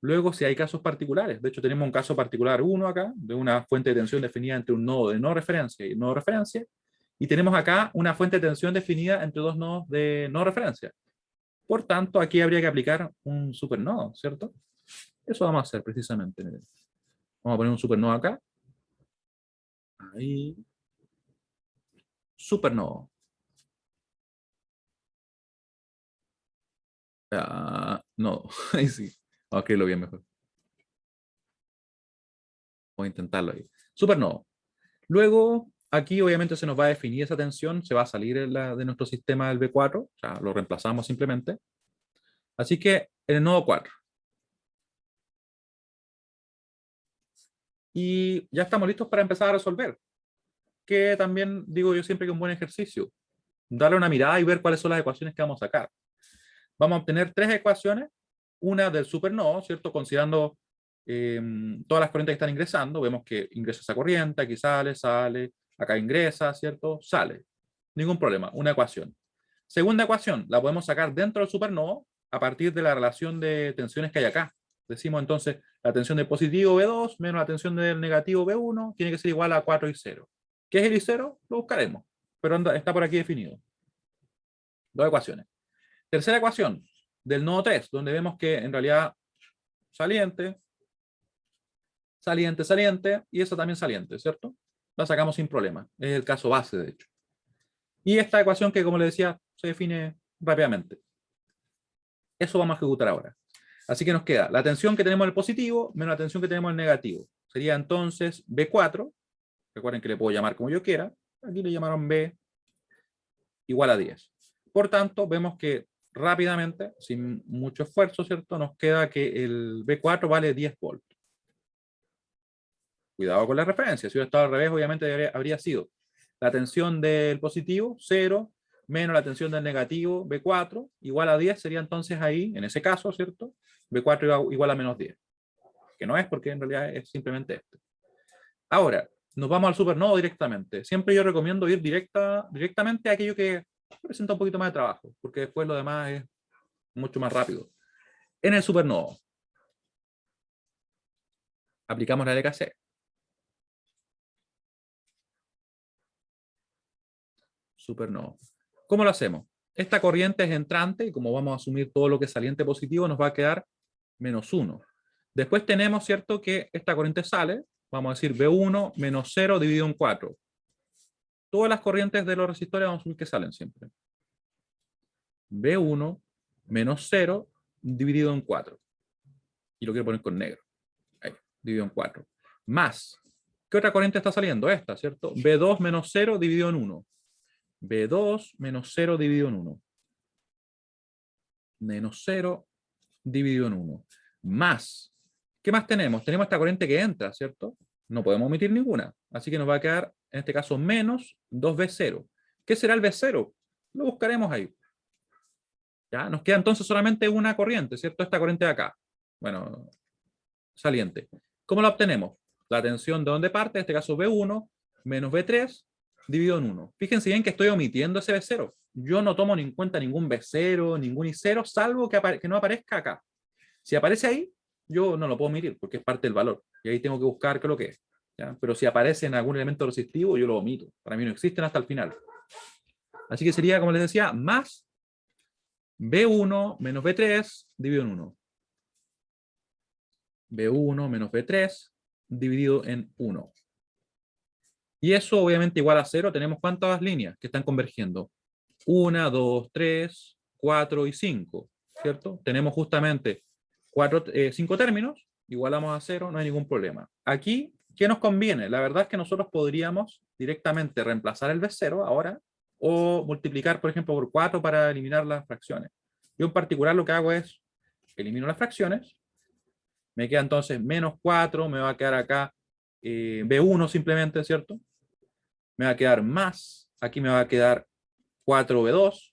Speaker 1: Luego, si hay casos particulares, de hecho tenemos un caso particular 1 acá, de una fuente de tensión definida entre un nodo de no referencia y no referencia, y tenemos acá una fuente de tensión definida entre dos nodos de no referencia. Por tanto, aquí habría que aplicar un supernodo, ¿cierto? Eso vamos a hacer precisamente. Miren. Vamos a poner un supernodo acá. Ahí. Supernodo. No, ahí sí. Vamos a escribirlo bien mejor. Voy a intentarlo ahí. Supernodo. Luego, aquí obviamente se nos va a definir esa tensión, se va a salir de nuestro sistema del B4, o sea, lo reemplazamos simplemente. Así que en el nodo 4. Y ya estamos listos para empezar a resolver, que también digo yo siempre que es un buen ejercicio. Darle una mirada y ver cuáles son las ecuaciones que vamos a sacar. Vamos a obtener 3 ecuaciones, una del supernodo, ¿cierto? Considerando todas las corrientes que están ingresando, vemos que ingresa esa corriente, aquí sale, acá ingresa, ¿cierto? Sale. Ningún problema, una ecuación. Segunda ecuación, la podemos sacar dentro del supernodo a partir de la relación de tensiones que hay acá. Decimos entonces, la tensión del positivo B2 menos la tensión del negativo B1 tiene que ser igual a 4 y 0. ¿Qué es el I0? Lo buscaremos, pero está por aquí definido. Dos ecuaciones. Tercera ecuación, del nodo 3, donde vemos que en realidad saliente, saliente, saliente, y esa también saliente, ¿cierto? La sacamos sin problema. Es el caso base, de hecho. Y esta ecuación que, como les decía, se define rápidamente. Eso vamos a ejecutar ahora. Así que nos queda la tensión que tenemos en el positivo menos la tensión que tenemos en el negativo. Sería entonces B4. Recuerden que le puedo llamar como yo quiera. Aquí le llamaron B igual a 10. Por tanto, vemos que rápidamente, sin mucho esfuerzo, ¿cierto? Nos queda que el B4 vale 10 volts. Cuidado con la referencia. Si hubiera estado al revés, obviamente habría sido la tensión del positivo, 0, menos la tensión del negativo, B4, igual a 10, sería entonces ahí, en ese caso, ¿cierto? B4 igual a menos 10. Que no es porque en realidad es simplemente este. Ahora, nos vamos al supernodo directamente. Siempre yo recomiendo ir directamente a aquello que presenta un poquito más de trabajo, porque después lo demás es mucho más rápido. En el supernodo, aplicamos la LKC. Supernodo. ¿Cómo lo hacemos? esta corriente es entrante y como vamos a asumir todo lo que es saliente positivo, nos va a quedar menos 1. Después tenemos, ¿cierto?, que esta corriente sale, vamos a decir B1 menos 0 dividido en 4. Todas las corrientes de los resistores vamos a asumir que salen siempre. B1 menos 0 dividido en 4. Y lo quiero poner con negro. Ahí, dividido en 4. Más, ¿qué otra corriente está saliendo? Esta, ¿cierto? B2 menos 0 dividido en 1. B2 menos 0 dividido en 1. Menos 0 dividido en 1. Más, ¿qué más tenemos? Tenemos esta corriente que entra, ¿cierto? No podemos omitir ninguna. Así que nos va a quedar, en este caso, menos 2B0. ¿Qué será el B0? Lo buscaremos ahí. ¿Ya? Nos queda entonces solamente una corriente, ¿cierto? Esta corriente de acá. Bueno, saliente. ¿Cómo la obtenemos? La tensión de donde parte, en este caso B1, menos B3, dividido en 1. Fíjense bien que estoy omitiendo ese B0. Yo no tomo en cuenta ningún B0, ningún I0, salvo que no aparezca acá. Si aparece ahí, yo no lo puedo omitir, porque es parte del valor. Y ahí tengo que buscar qué es lo que es. ¿Ya? Pero si aparece en algún elemento resistivo, yo lo omito. Para mí no existen hasta el final. Así que sería, como les decía, más B1 menos B3 dividido en 1. B1 menos B3 dividido en 1. Y eso obviamente igual a 0. Tenemos ¿cuántas líneas que están convergiendo? 1, 2, 3, 4 y 5. ¿Cierto? Tenemos justamente 5 términos. Igualamos a 0, no hay ningún problema. Aquí, ¿qué nos conviene? La verdad es que nosotros podríamos directamente reemplazar el B0 ahora o multiplicar, por ejemplo, por 4 para eliminar las fracciones. Yo en particular lo que hago es elimino las fracciones. Me queda entonces menos 4, me va a quedar acá B1 simplemente, ¿cierto? Me va a quedar más, aquí me va a quedar 4B2,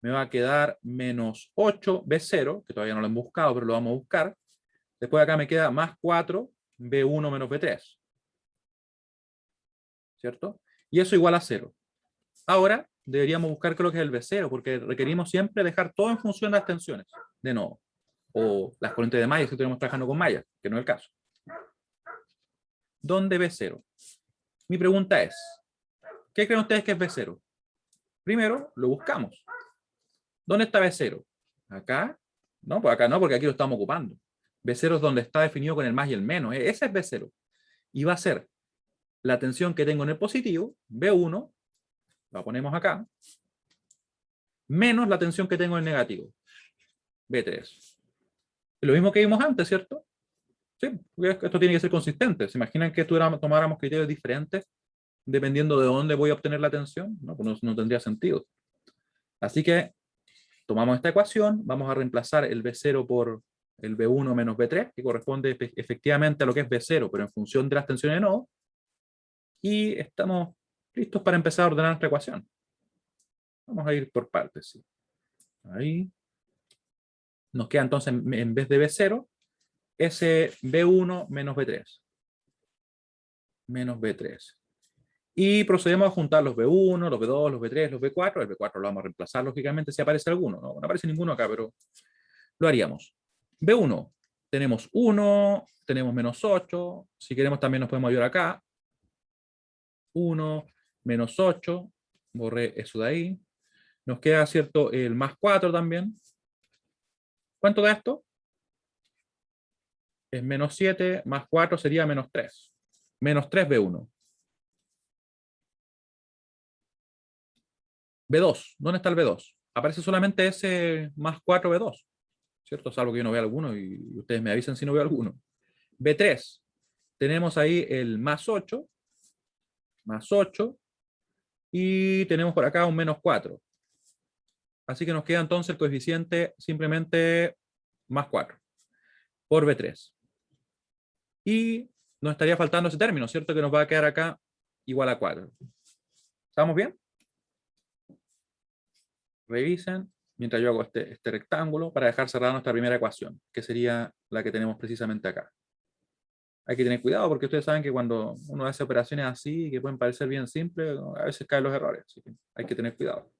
Speaker 1: me va a quedar menos 8B0, que todavía no lo hemos buscado, pero lo vamos a buscar. Después acá me queda más 4B1 menos B3, ¿cierto? Y eso igual a 0. Ahora deberíamos buscar qué es lo que es el B0, porque requerimos siempre dejar todo en función de las tensiones, de nuevo. O las corrientes de malla si estamos trabajando con malla, que no es el caso. ¿Dónde B0? Mi pregunta es, ¿qué creen ustedes que es B0? Primero, lo buscamos. ¿Dónde está B0? ¿Acá? No, pues acá no, porque aquí lo estamos ocupando. B0 es donde está definido con el más y el menos. Ese es B0. Y va a ser la tensión que tengo en el positivo, B1, la ponemos acá, menos la tensión que tengo en el negativo, B3. Lo mismo que vimos antes, ¿cierto? Sí, esto tiene que ser consistente. ¿Se imaginan que tomáramos criterios diferentes dependiendo de dónde voy a obtener la tensión? No, pues no tendría sentido. Así que tomamos esta ecuación, vamos a reemplazar el B0 por el B1 menos B3, que corresponde efectivamente a lo que es B0, pero en función de las tensiones de nodo, y estamos listos para empezar a ordenar nuestra ecuación. Vamos a ir por partes. ¿Sí? Ahí. Nos queda entonces, en vez de B0, ese B1 menos B3. Menos B3. Y procedemos a juntar los B1, los B2, los B3, los B4. El B4 lo vamos a reemplazar, lógicamente, si aparece alguno. No aparece ninguno acá, pero lo haríamos. B1, tenemos 1, tenemos menos 8. Si queremos también nos podemos ayudar acá. 1, menos 8. Borré eso de ahí. Nos queda, ¿cierto?, el más 4 también. ¿Cuánto da esto? Es menos 7, más 4 sería menos 3. Menos 3 B1. B2, ¿dónde está el B2? Aparece solamente ese más 4 B2, ¿cierto? Salvo que yo no vea alguno y ustedes me avisen si no veo alguno. B3, tenemos ahí el más 8, y tenemos por acá un menos 4. Así que nos queda entonces el coeficiente simplemente más 4 por B3. Y nos estaría faltando ese término, ¿cierto? Que nos va a quedar acá igual a 4. ¿Estamos bien? Revisen mientras yo hago este rectángulo para dejar cerrada nuestra primera ecuación, que sería la que tenemos precisamente acá. Hay que tener cuidado porque ustedes saben que cuando uno hace operaciones así, que pueden parecer bien simples, a veces caen los errores. Así que hay que tener cuidado.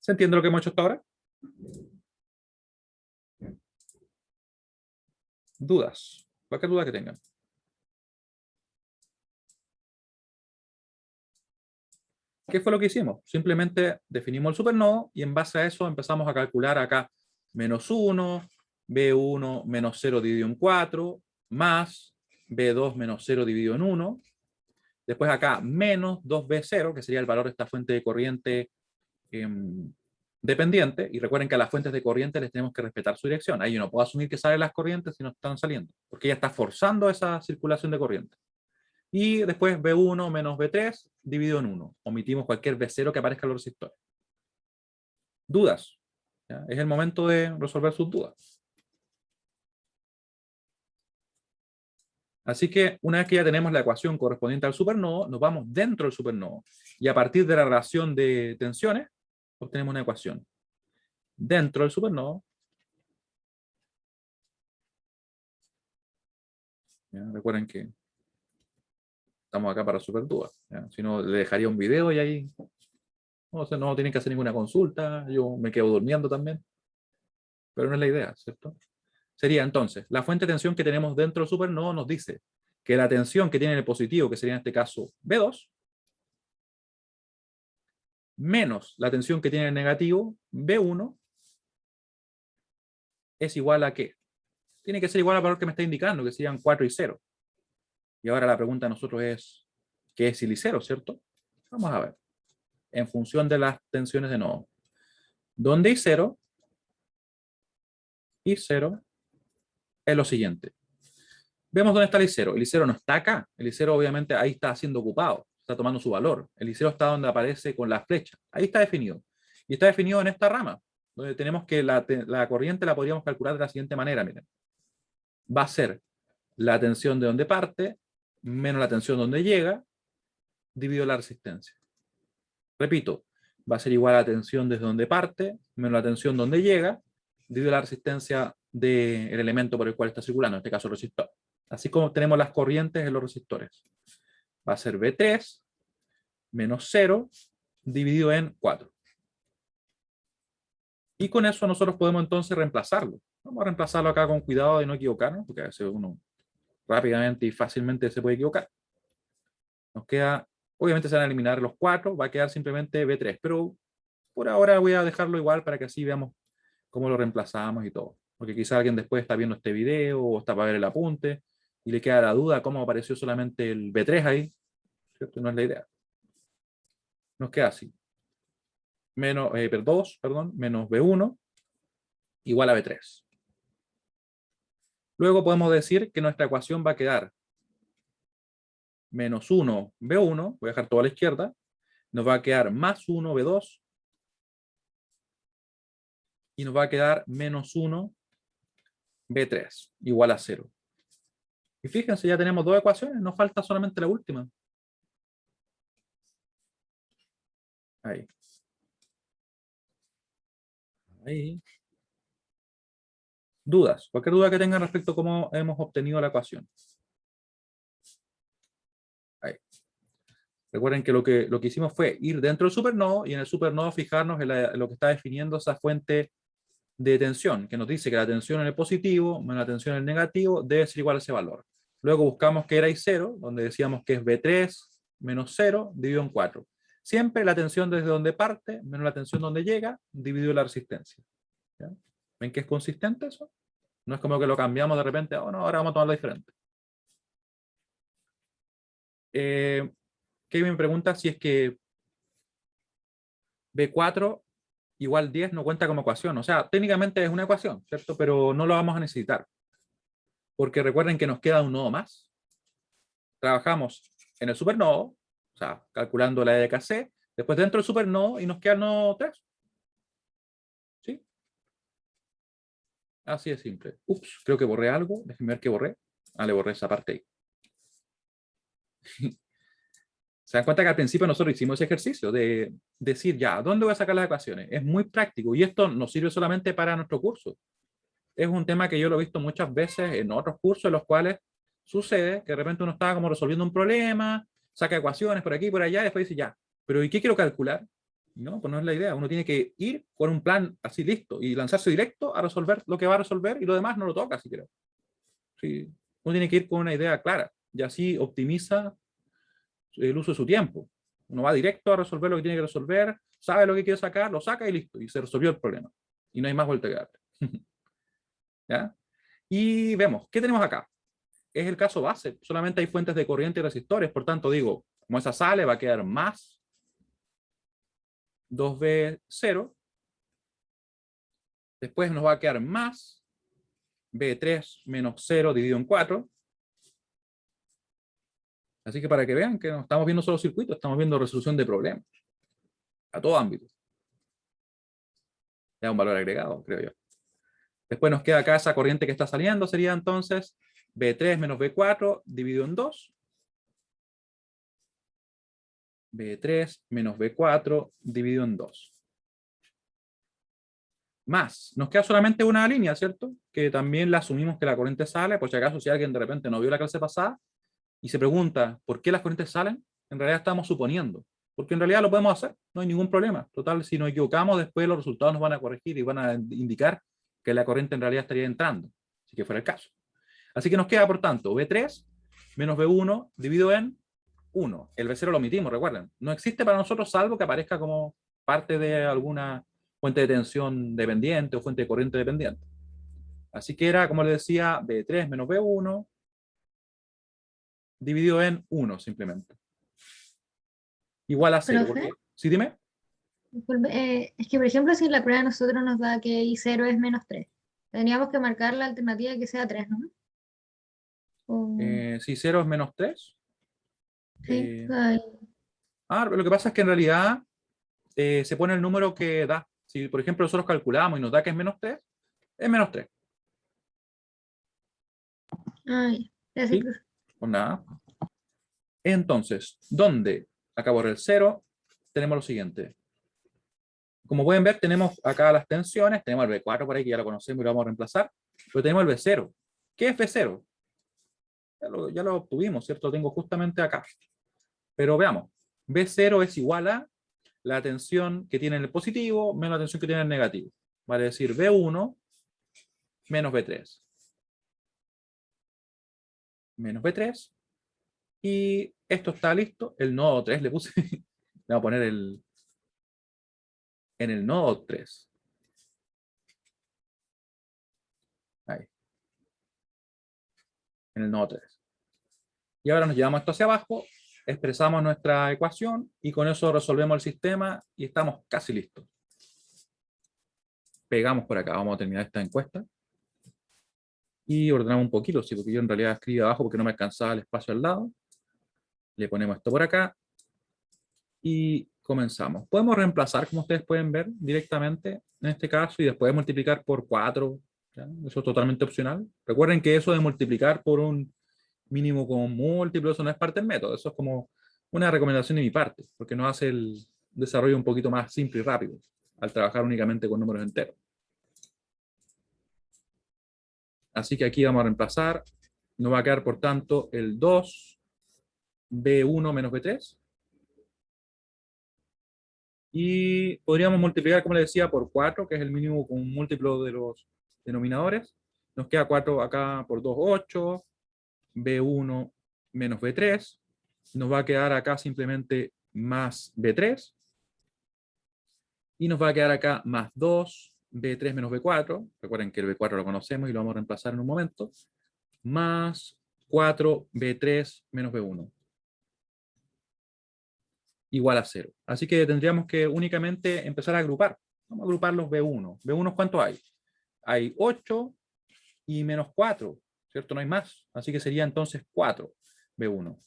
Speaker 1: ¿Se entiende lo que hemos hecho hasta ahora? ¿Dudas? Cualquier duda que tengan. ¿Qué fue lo que hicimos? Simplemente definimos el supernodo y en base a eso empezamos a calcular acá menos 1, B1 menos 0 dividido en 4, más B2 menos 0 dividido en 1. Después acá menos 2B0, que sería el valor de esta fuente de corriente dependiente. Y recuerden que a las fuentes de corriente les tenemos que respetar su dirección. Ahí yo no puedo asumir que salen las corrientes si no están saliendo, porque ella está forzando esa circulación de corriente. Y después B1 menos B3 dividido en 1. Omitimos cualquier B0 que aparezca en los resistores. ¿Dudas? ¿Ya? Es el momento de resolver sus dudas. Así que una vez que ya tenemos la ecuación correspondiente al supernodo, nos vamos dentro del supernodo. Y a partir de la relación de tensiones, obtenemos una ecuación. Dentro del supernodo, ¿ya? Recuerden que estamos acá para super dudas. ¿Ya? Si no, le dejaría un video y ahí no tienen que hacer ninguna consulta. Yo me quedo durmiendo también. Pero no es la idea, ¿cierto? Sería entonces, la fuente de tensión que tenemos dentro del supernodo nos dice que la tensión que tiene en el positivo, que sería en este caso B2, menos la tensión que tiene en el negativo, B1, es igual a ¿qué? Tiene que ser igual al valor que me está indicando, que serían 4 y 0. Y ahora la pregunta de nosotros es, ¿qué es el I0, cierto? Vamos a ver. En función de las tensiones de nodo. ¿Dónde I0? I0 es lo siguiente. Vemos dónde está el I0. El I0 no está acá. El I0 obviamente ahí está siendo ocupado. Está tomando su valor. El I0 está donde aparece con la flecha. Ahí está definido. Y está definido en esta rama, donde tenemos que la corriente la podríamos calcular de la siguiente manera. Miren. Va a ser la tensión de donde parte menos la tensión donde llega dividido la resistencia. Repito, va a ser igual a la tensión desde donde parte menos la tensión donde llega dividido la resistencia del elemento por el cual está circulando, en este caso el resistor. Así como tenemos las corrientes en los resistores. Va a ser B3 menos 0 dividido en 4. Y con eso nosotros podemos entonces reemplazarlo. Vamos a reemplazarlo acá con cuidado de no equivocarnos, porque a veces uno rápidamente y fácilmente se puede equivocar. Nos queda, obviamente se van a eliminar los 4, va a quedar simplemente B3, pero por ahora voy a dejarlo igual para que así veamos cómo lo reemplazamos y todo. Porque quizá alguien después está viendo este video o está para ver el apunte y le queda la duda cómo apareció solamente el B3 ahí, ¿cierto? No es la idea. Nos queda así. Menos, menos B1 igual a B3. Luego podemos decir que nuestra ecuación va a quedar menos 1 B1, voy a dejar todo a la izquierda, nos va a quedar más 1 B2 y nos va a quedar menos 1 B3 igual a 0. Y fíjense, ya tenemos dos ecuaciones, nos falta solamente la última. Ahí. Ahí. Dudas, cualquier duda que tengan respecto a cómo hemos obtenido la ecuación. Ahí. Recuerden que lo que hicimos fue ir dentro del supernodo y en el supernodo fijarnos en lo que está definiendo esa fuente de tensión, que nos dice que la tensión en el positivo menos la tensión en el negativo debe ser igual a ese valor. Luego buscamos que era I0, donde decíamos que es B3 menos 0 dividido en 4. Siempre la tensión desde donde parte menos la tensión donde llega dividido la resistencia. ¿Ya? ¿Ven que es consistente eso? No es como que lo cambiamos de repente, oh no, ahora vamos a tomarlo diferente. Kevin me pregunta si es que B4 igual 10 no cuenta como ecuación. O sea, técnicamente es una ecuación, ¿cierto? Pero no lo vamos a necesitar. Porque recuerden que nos queda un nodo más. Trabajamos en el supernodo, o sea, calculando la EDKC, después dentro del supernodo y nos queda el nodo 3. ¿Sí? Así de simple. Ups, creo que borré algo. Déjenme ver qué borré. Ah, le borré esa parte ahí. Se dan cuenta que al principio nosotros hicimos ese ejercicio de decir, ya, ¿dónde voy a sacar las ecuaciones? Es muy práctico y esto no sirve solamente para nuestro curso. Es un tema que yo lo he visto muchas veces en otros cursos en los cuales sucede que de repente uno está como resolviendo un problema, saca ecuaciones por aquí y por allá y después dice, ya, pero ¿y qué quiero calcular? No, pues no es la idea. Uno tiene que ir con un plan así listo y lanzarse directo a resolver lo que va a resolver y lo demás no lo toca siquiera. Sí, uno tiene que ir con una idea clara y así optimiza el uso de su tiempo. Uno va directo a resolver lo que tiene que resolver, sabe lo que quiere sacar, lo saca y listo, y se resolvió el problema. Y no hay más vuelta que dar. ¿Ya? Y vemos, ¿qué tenemos acá? Es el caso base, solamente hay fuentes de corriente y resistores, por tanto digo, como esa sale, va a quedar más 2B0, después nos va a quedar más B3 menos 0 dividido en 4. Así que para que vean que no estamos viendo solo circuitos, estamos viendo resolución de problemas a todo ámbito. Ya un valor agregado, creo yo. Después nos queda acá esa corriente que está saliendo, sería entonces B3 menos B4 dividido en 2. B3 menos B4 dividido en 2. Más, nos queda solamente una línea, ¿cierto? Que también la asumimos que la corriente sale, por si acaso si alguien de repente no vio la clase pasada y se pregunta ¿por qué las corrientes salen? En realidad estamos suponiendo, porque en realidad lo podemos hacer, no hay ningún problema. Total, si nos equivocamos, después los resultados nos van a corregir y van a indicar que la corriente en realidad estaría entrando, si que fuera el caso. Así que nos queda, por tanto, B3 menos B1 dividido en 1. El B0 lo omitimos, recuerden. No existe para nosotros salvo que aparezca como parte de alguna fuente de tensión dependiente o fuente de corriente dependiente. Así que era, como les decía, B3 menos B1 dividido en 1 simplemente. Igual a 0.
Speaker 2: Profe,
Speaker 1: ¿Sí, dime?
Speaker 2: disculpe, es que por ejemplo si en la prueba nosotros nos da que I0 es -3, tendríamos que marcar la alternativa que sea 3, ¿no?
Speaker 1: Si 0 es menos 3.
Speaker 2: Sí, ay,
Speaker 1: Lo que pasa es que en realidad se pone el número que da. Si, por ejemplo, nosotros calculamos y nos da que es menos 3, es menos 3.
Speaker 2: ay, gracias,
Speaker 1: ¿Sí?
Speaker 2: profe.
Speaker 1: Pues nada. Entonces, ¿dónde acá borré el 0? Tenemos lo siguiente. Como pueden ver, tenemos acá las tensiones, tenemos el B4 por ahí, que ya lo conocemos y lo vamos a reemplazar, pero tenemos el B0. ¿Qué es B0? Ya lo obtuvimos, ¿cierto? Lo tengo justamente acá. Pero veamos, B0 es igual a la tensión que tiene el positivo menos la tensión que tiene el negativo. Vale decir B1 menos B3. Menos B3. Y esto está listo. El nodo 3 le puse. Le voy a poner en el nodo 3. Ahí. En el nodo 3. Y ahora nos llevamos esto hacia abajo, expresamos nuestra ecuación y con eso resolvemos el sistema y estamos casi listos. Pegamos por acá, vamos a terminar esta encuesta. Y ordenamos un poquito, sí, porque yo en realidad escribí abajo porque no me alcanzaba el espacio al lado. Le ponemos esto por acá y comenzamos. Podemos reemplazar, como ustedes pueden ver, directamente en este caso y después multiplicar por 4. ¿Ya? Eso es totalmente opcional. Recuerden que eso de multiplicar por un mínimo con múltiplo, eso no es parte del método, eso es como una recomendación de mi parte, porque nos hace el desarrollo un poquito más simple y rápido, al trabajar únicamente con números enteros. Así que aquí vamos a reemplazar, nos va a quedar por tanto el 2B1 menos B3, y podríamos multiplicar, como les decía, por 4, que es el mínimo con un múltiplo de los denominadores. Nos queda 4 acá por 2, 8, B1 menos B3, nos va a quedar acá simplemente más B3, y nos va a quedar acá más 2, B3 menos B4, recuerden que el B4 lo conocemos y lo vamos a reemplazar en un momento, más 4, B3 menos B1, igual a 0. Así que tendríamos que únicamente empezar a agrupar. Vamos a agrupar los B1. ¿B1 cuánto hay? Hay 8 y menos 4, ¿cierto? No hay más. Así que sería entonces 4 B1.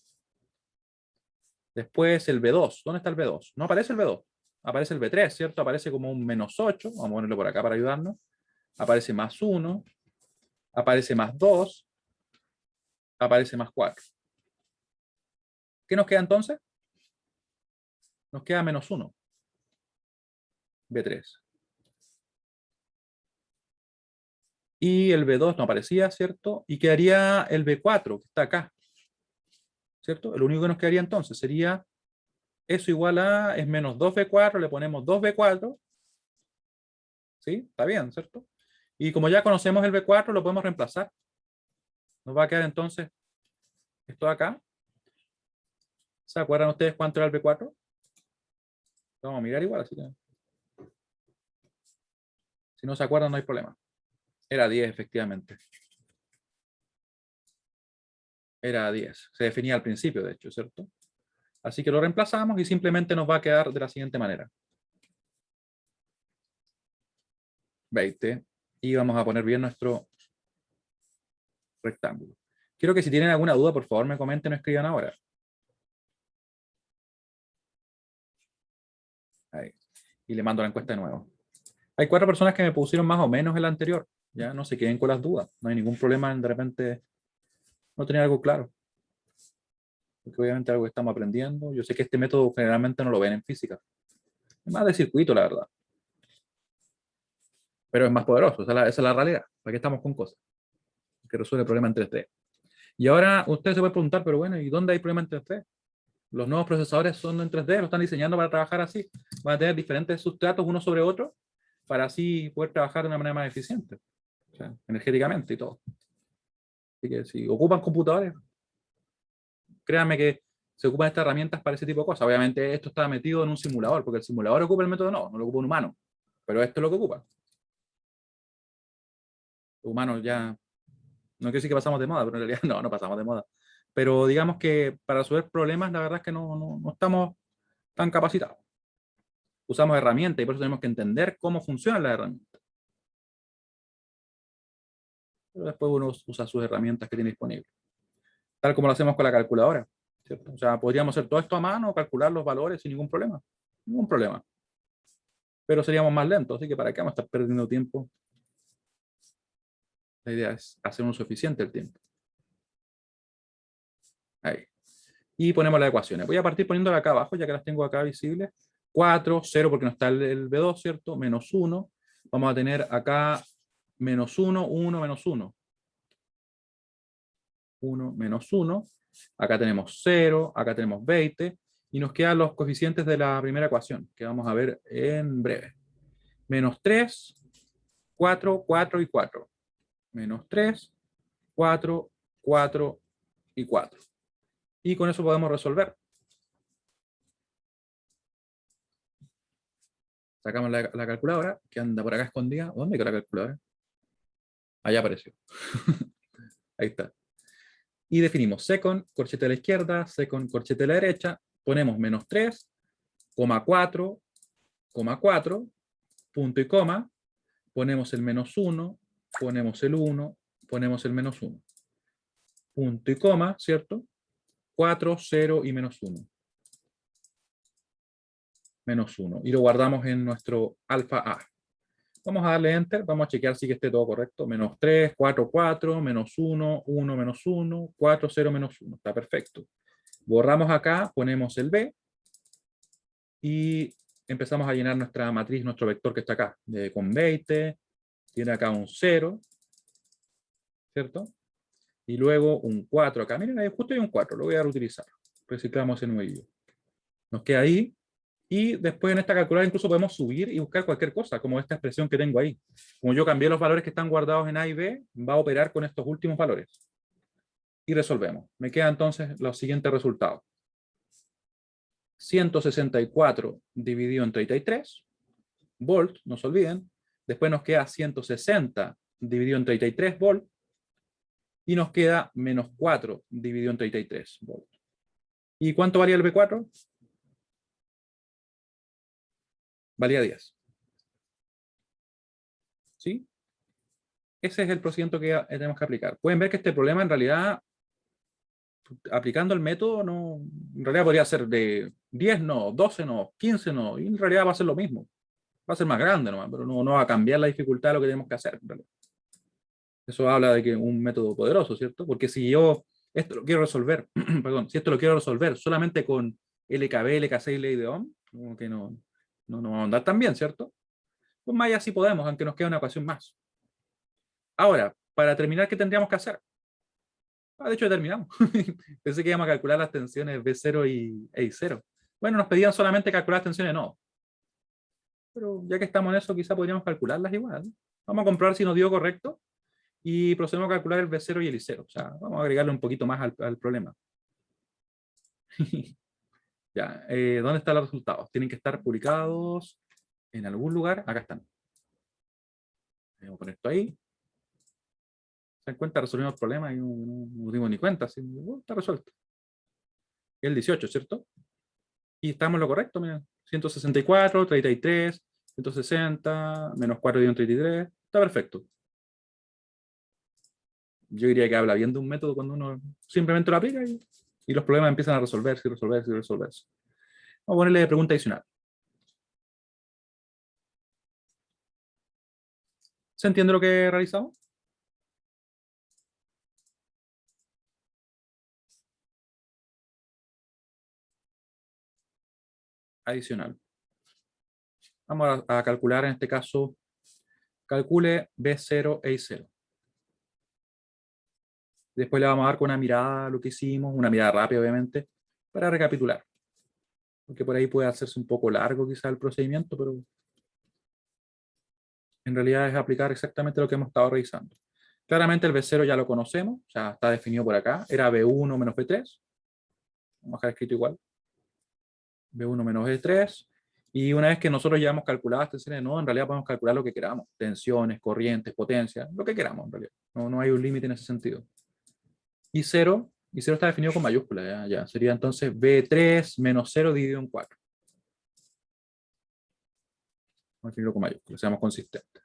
Speaker 1: Después el B2. ¿Dónde está el B2? No aparece el B2. Aparece el B3, ¿cierto? Aparece como un menos 8. Vamos a ponerlo por acá para ayudarnos. Aparece más 1. Aparece más 2. Aparece más 4. ¿Qué nos queda entonces? Nos queda menos 1. B3. Y el B2 no aparecía, ¿cierto? Y quedaría el B4, que está acá. ¿Cierto? Lo único que nos quedaría entonces sería eso igual a, es menos 2B4, le ponemos 2B4. ¿Sí? Está bien, ¿cierto? Y como ya conocemos el B4, lo podemos reemplazar. Nos va a quedar entonces esto de acá. ¿Se acuerdan ustedes cuánto era el B4? Vamos a mirar igual, así que si no se acuerdan no hay problema. Era 10 efectivamente. Era 10. Se definía al principio, de hecho, ¿cierto? Así que lo reemplazamos y simplemente nos va a quedar de la siguiente manera. 20. Y vamos a poner bien nuestro rectángulo. Quiero que si tienen alguna duda, por favor, me comenten o escriban ahora. Ahí. Y le mando la encuesta de nuevo. Hay 4 personas que me pusieron más o menos en la anterior. Ya no se queden con las dudas. No hay ningún problema en de repente no tener algo claro. Porque obviamente algo que estamos aprendiendo. Yo sé que este método generalmente no lo ven en física. Es más de circuito, la verdad. Pero es más poderoso. Esa es la realidad. ¿Para qué estamos con cosas? Que resuelve el problema en 3D. Y ahora usted se puede preguntar, pero bueno, ¿y dónde hay problema en 3D? Los nuevos procesadores son en 3D, lo están diseñando para trabajar así. Van a tener diferentes sustratos uno sobre otro para así poder trabajar de una manera más eficiente, o sea, energéticamente y todo. Así que si ocupan computadores, créanme que se ocupan estas herramientas para ese tipo de cosas. Obviamente esto está metido en un simulador, porque el simulador ocupa el método no lo ocupa un humano, pero esto es lo que ocupa. Los humanos ya, no quiero decir que pasamos de moda, pero en realidad no pasamos de moda. Pero digamos que para resolver problemas, la verdad es que no estamos tan capacitados. Usamos herramientas y por eso tenemos que entender cómo funcionan las herramientas. Pero después uno usa sus herramientas que tiene disponibles. Tal como lo hacemos con la calculadora, ¿cierto? O sea, podríamos hacer todo esto a mano, calcular los valores sin ningún problema. Ningún problema. Pero seríamos más lentos, así que ¿para qué vamos a estar perdiendo tiempo? La idea es hacer un uso eficiente del tiempo. Ahí. Y ponemos las ecuaciones. Voy a partir poniéndolas acá abajo, ya que las tengo acá visibles. 4, 0 porque no está el B2, ¿cierto? Menos 1. Vamos a tener acá menos 1, 1, menos 1. 1, menos 1. Acá tenemos 0, acá tenemos 20. Y nos quedan los coeficientes de la primera ecuación, que vamos a ver en breve. Menos 3, 4, 4 y 4. Menos 3, 4, 4 y 4. Y con eso podemos resolver. Sacamos la calculadora, que anda por acá escondida. ¿Dónde quedó la calculadora? Allá apareció. Ahí está. Y definimos second, corchete a la izquierda, second, corchete a la derecha. Ponemos menos 3, 4, 4, punto y coma. Ponemos el menos 1, ponemos el 1, ponemos el menos 1. Punto y coma, ¿cierto? 4, 0 y menos 1. Menos 1. Y lo guardamos en nuestro alfa A. Vamos a darle enter, vamos a chequear si que esté todo correcto. Menos 3, 4, 4, menos 1, 1, menos 1, 4, 0, menos 1. Está perfecto. Borramos acá, ponemos el B y empezamos a llenar nuestra matriz, nuestro vector que está acá, con 20, tiene acá un 0, ¿cierto? Y luego un 4 acá. Miren, ahí justo hay un 4, lo voy a reutilizar. Reciclamos ese nuevo. Nos queda ahí. Y después en esta calculadora incluso podemos subir y buscar cualquier cosa, como esta expresión que tengo ahí. Como yo cambié los valores que están guardados en A y B, va a operar con estos últimos valores. Y resolvemos. Me quedan entonces los siguientes resultados. 164 dividido en 33, volt, no se olviden. Después nos queda 160 dividido en 33 volt. Y nos queda menos 4 dividido en 33 volt. ¿Y cuánto valía el B4? Valía 10. ¿Sí? Ese es el procedimiento que tenemos que aplicar. Pueden ver que este problema en realidad, aplicando el método, no, en realidad podría ser de 10 no, 12 no, 15 no, y en realidad va a ser lo mismo. Va a ser más grande nomás, pero no va a cambiar la dificultad de lo que tenemos que hacer. Eso habla de que es un método poderoso, ¿cierto? Porque si yo esto lo quiero resolver, perdón, si esto lo quiero resolver solamente con LKB, LK6, ley de Ohm, como que no va a andar tan bien, ¿cierto? Pues más allá sí podemos, aunque nos quede una ecuación más. Ahora, para terminar, ¿qué tendríamos que hacer? De hecho, ya terminamos. Pensé que íbamos a calcular las tensiones B0 y I0. Bueno, nos pedían solamente calcular las tensiones, no. Pero ya que estamos en eso, quizá podríamos calcularlas igual. Vamos a comprobar si nos dio correcto y procedemos a calcular el B0 y el I0. O sea, vamos a agregarle un poquito más al problema. Ya, ¿dónde están los resultados? Tienen que estar publicados en algún lugar. Acá están. Voy a poner esto ahí. Se dan cuenta, resolvimos el problema y no nos dimos ni cuenta. Así, está resuelto. El 18, ¿cierto? Y estamos en lo correcto, miren. 164, 33, 160, menos 4 dividido en 33. Está perfecto. Yo diría que habla bien de un método cuando uno simplemente lo aplica y los problemas empiezan a resolverse y resolverse y resolverse. Vamos a ponerle pregunta adicional. ¿Se entiende lo que realizamos? Adicional. Vamos a calcular en este caso, calcule B0 e I0. Después le vamos a dar con una mirada lo que hicimos, una mirada rápida obviamente, para recapitular. Porque por ahí puede hacerse un poco largo quizá el procedimiento, pero en realidad es aplicar exactamente lo que hemos estado revisando. Claramente el B0 ya lo conocemos, ya está definido por acá, era B1 menos B3. Vamos a dejar escrito igual. B1 menos B3. Y una vez que nosotros ya hemos calculado estas tensiones, no, en realidad podemos calcular lo que queramos. Tensiones, corrientes, potencia, lo que queramos en realidad. No hay un límite en ese sentido. Y 0 está definido con mayúscula, ya. Sería entonces B3 menos 0 dividido en 4. Vamos a definirlo con mayúscula, seamos consistentes.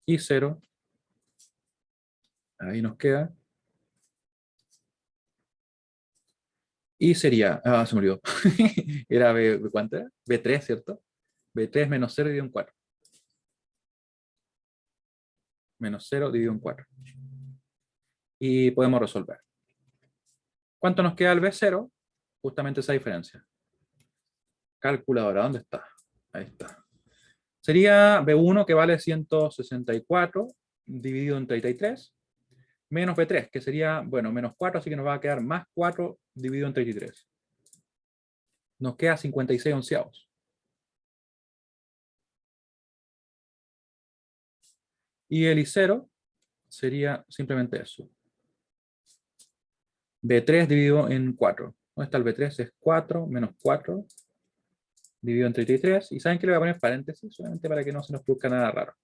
Speaker 1: Y 0, ahí nos queda. Y sería, se me olvidó. Era ¿cuánto era? B3, ¿cierto? B3 menos 0 dividido en 4. Menos 0 dividido en 4. Y podemos resolver. ¿Cuánto nos queda el B0? Justamente esa diferencia. Calculadora, ¿dónde está? Ahí está. Sería B1 que vale 164 dividido en 33, menos B3, que sería, bueno, menos 4, así que nos va a quedar más 4 dividido en 33. Nos queda 56 onceavos. Y el I0 sería simplemente eso. B3 dividido en 4. ¿Dónde está el B3? Es 4 menos 4 dividido en 33. Y ¿saben qué le voy a poner paréntesis? Solamente para que no se nos produzca nada raro.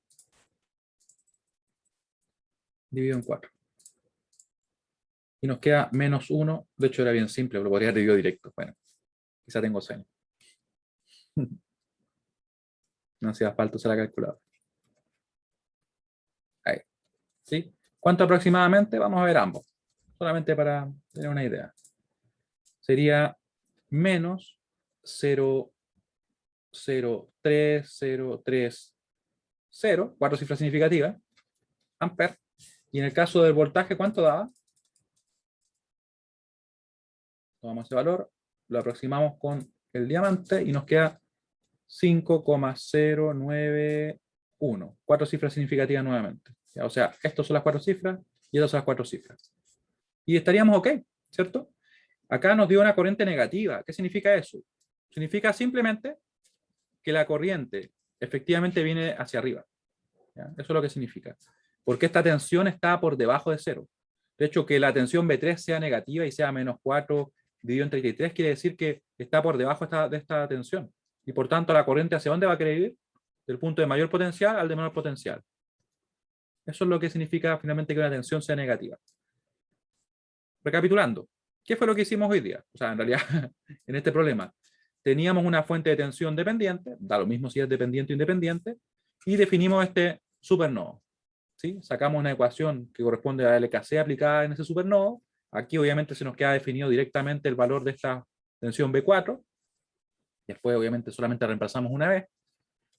Speaker 1: Dividido en 4. Y nos queda menos 1. De hecho, era bien simple, pero podría haber dividido directo. Bueno, quizá tengo sueño. No hacía falta usar la calculadora. Ahí. ¿Sí? ¿Cuánto aproximadamente? Vamos a ver ambos. Solamente para tener una idea. Sería menos 0,03030, 4 cifras significativas, amper. Y en el caso del voltaje, ¿cuánto daba? Tomamos ese valor, lo aproximamos con el diamante y nos queda 5,091. 4 cifras significativas nuevamente. O sea, estas son las 4 cifras y estas son las 4 cifras. Y estaríamos ok, ¿cierto? Acá nos dio una corriente negativa. ¿Qué significa eso? Significa simplemente que la corriente efectivamente viene hacia arriba. ¿Ya? Eso es lo que significa. Porque esta tensión está por debajo de 0. De hecho, que la tensión B3 sea negativa y sea menos 4 dividido en 33 quiere decir que está por debajo de esta tensión. Y por tanto, la corriente ¿hacia dónde va a querer ir? Del punto de mayor potencial al de menor potencial. Eso es lo que significa finalmente que una tensión sea negativa. Recapitulando, ¿qué fue lo que hicimos hoy día? O sea, en realidad, en este problema, teníamos una fuente de tensión dependiente, da lo mismo si es dependiente o independiente, y definimos este supernodo. ¿Sí? Sacamos una ecuación que corresponde a LKC aplicada en ese supernodo. Aquí obviamente se nos queda definido directamente el valor de esta tensión B4. Después obviamente solamente reemplazamos una vez.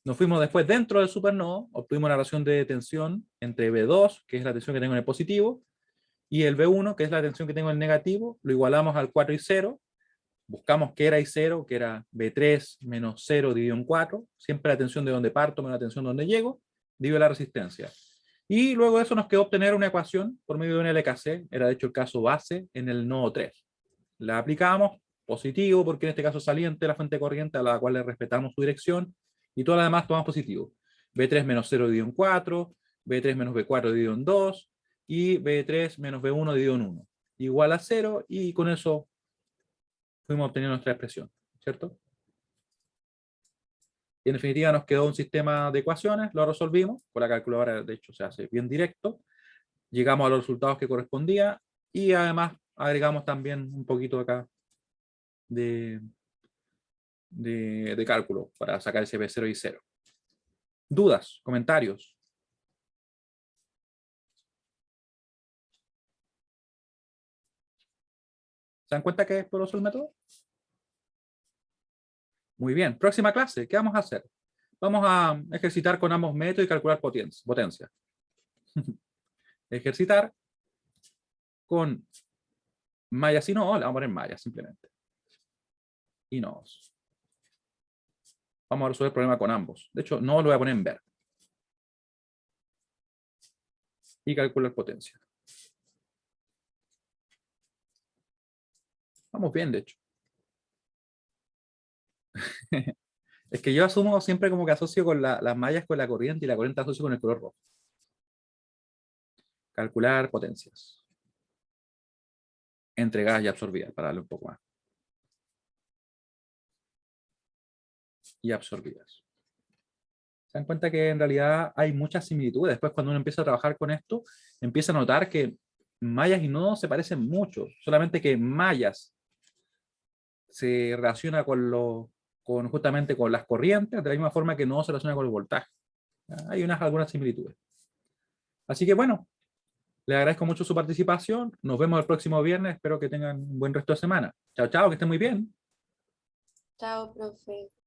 Speaker 1: Nos fuimos después dentro del supernodo, obtuvimos una relación de tensión entre B2, que es la tensión que tengo en el positivo, y el B1, que es la tensión que tengo en el negativo, lo igualamos al 4 y 0, buscamos qué era I0, que era B3 menos 0 dividido en 4, siempre la tensión de donde parto menos la tensión de donde llego, dividido la resistencia. Y luego de eso nos quedó obtener una ecuación por medio de un LKC, era de hecho el caso base en el nodo 3. La aplicamos, positivo, porque en este caso saliente la fuente de corriente a la cual le respetamos su dirección, y todo lo demás tomamos positivo. B3 menos 0 dividido en 4, B3 menos B4 dividido en 2, y B3 menos B1 dividido en 1. Igual a 0, y con eso fuimos obteniendo nuestra expresión, ¿cierto? Y en definitiva nos quedó un sistema de ecuaciones, lo resolvimos, con la calculadora de hecho se hace bien directo, llegamos a los resultados que correspondía y además agregamos también un poquito acá de cálculo para sacar ese B0 y 0. ¿Dudas? ¿Comentarios? ¿Se dan cuenta que es poderoso el método? Muy bien. Próxima clase, ¿qué vamos a hacer? Vamos a ejercitar con ambos métodos y calcular potencia. Ejercitar con mallas y nodos, le vamos a poner mallas simplemente. Y nodos. Vamos a resolver el problema con ambos. De hecho, no lo voy a poner en verde. Y calcular potencia. Vamos bien, de hecho. Es que yo asumo siempre como que asocio con las mallas con la corriente y la corriente asocio con el color rojo. Calcular potencias. Entregadas y absorbidas, para darle un poco más. Y absorbidas. Se dan cuenta que en realidad hay muchas similitudes. Después cuando uno empieza a trabajar con esto, empieza a notar que mallas y nodos se parecen mucho. Solamente que mallas se relaciona justamente con las corrientes, de la misma forma que nodos se relaciona con el voltaje. Hay algunas similitudes. Así que bueno, les agradezco mucho su participación. Nos vemos el próximo viernes. Espero que tengan un buen resto de semana. Chao, chao, que estén muy bien.
Speaker 3: Chao, profe.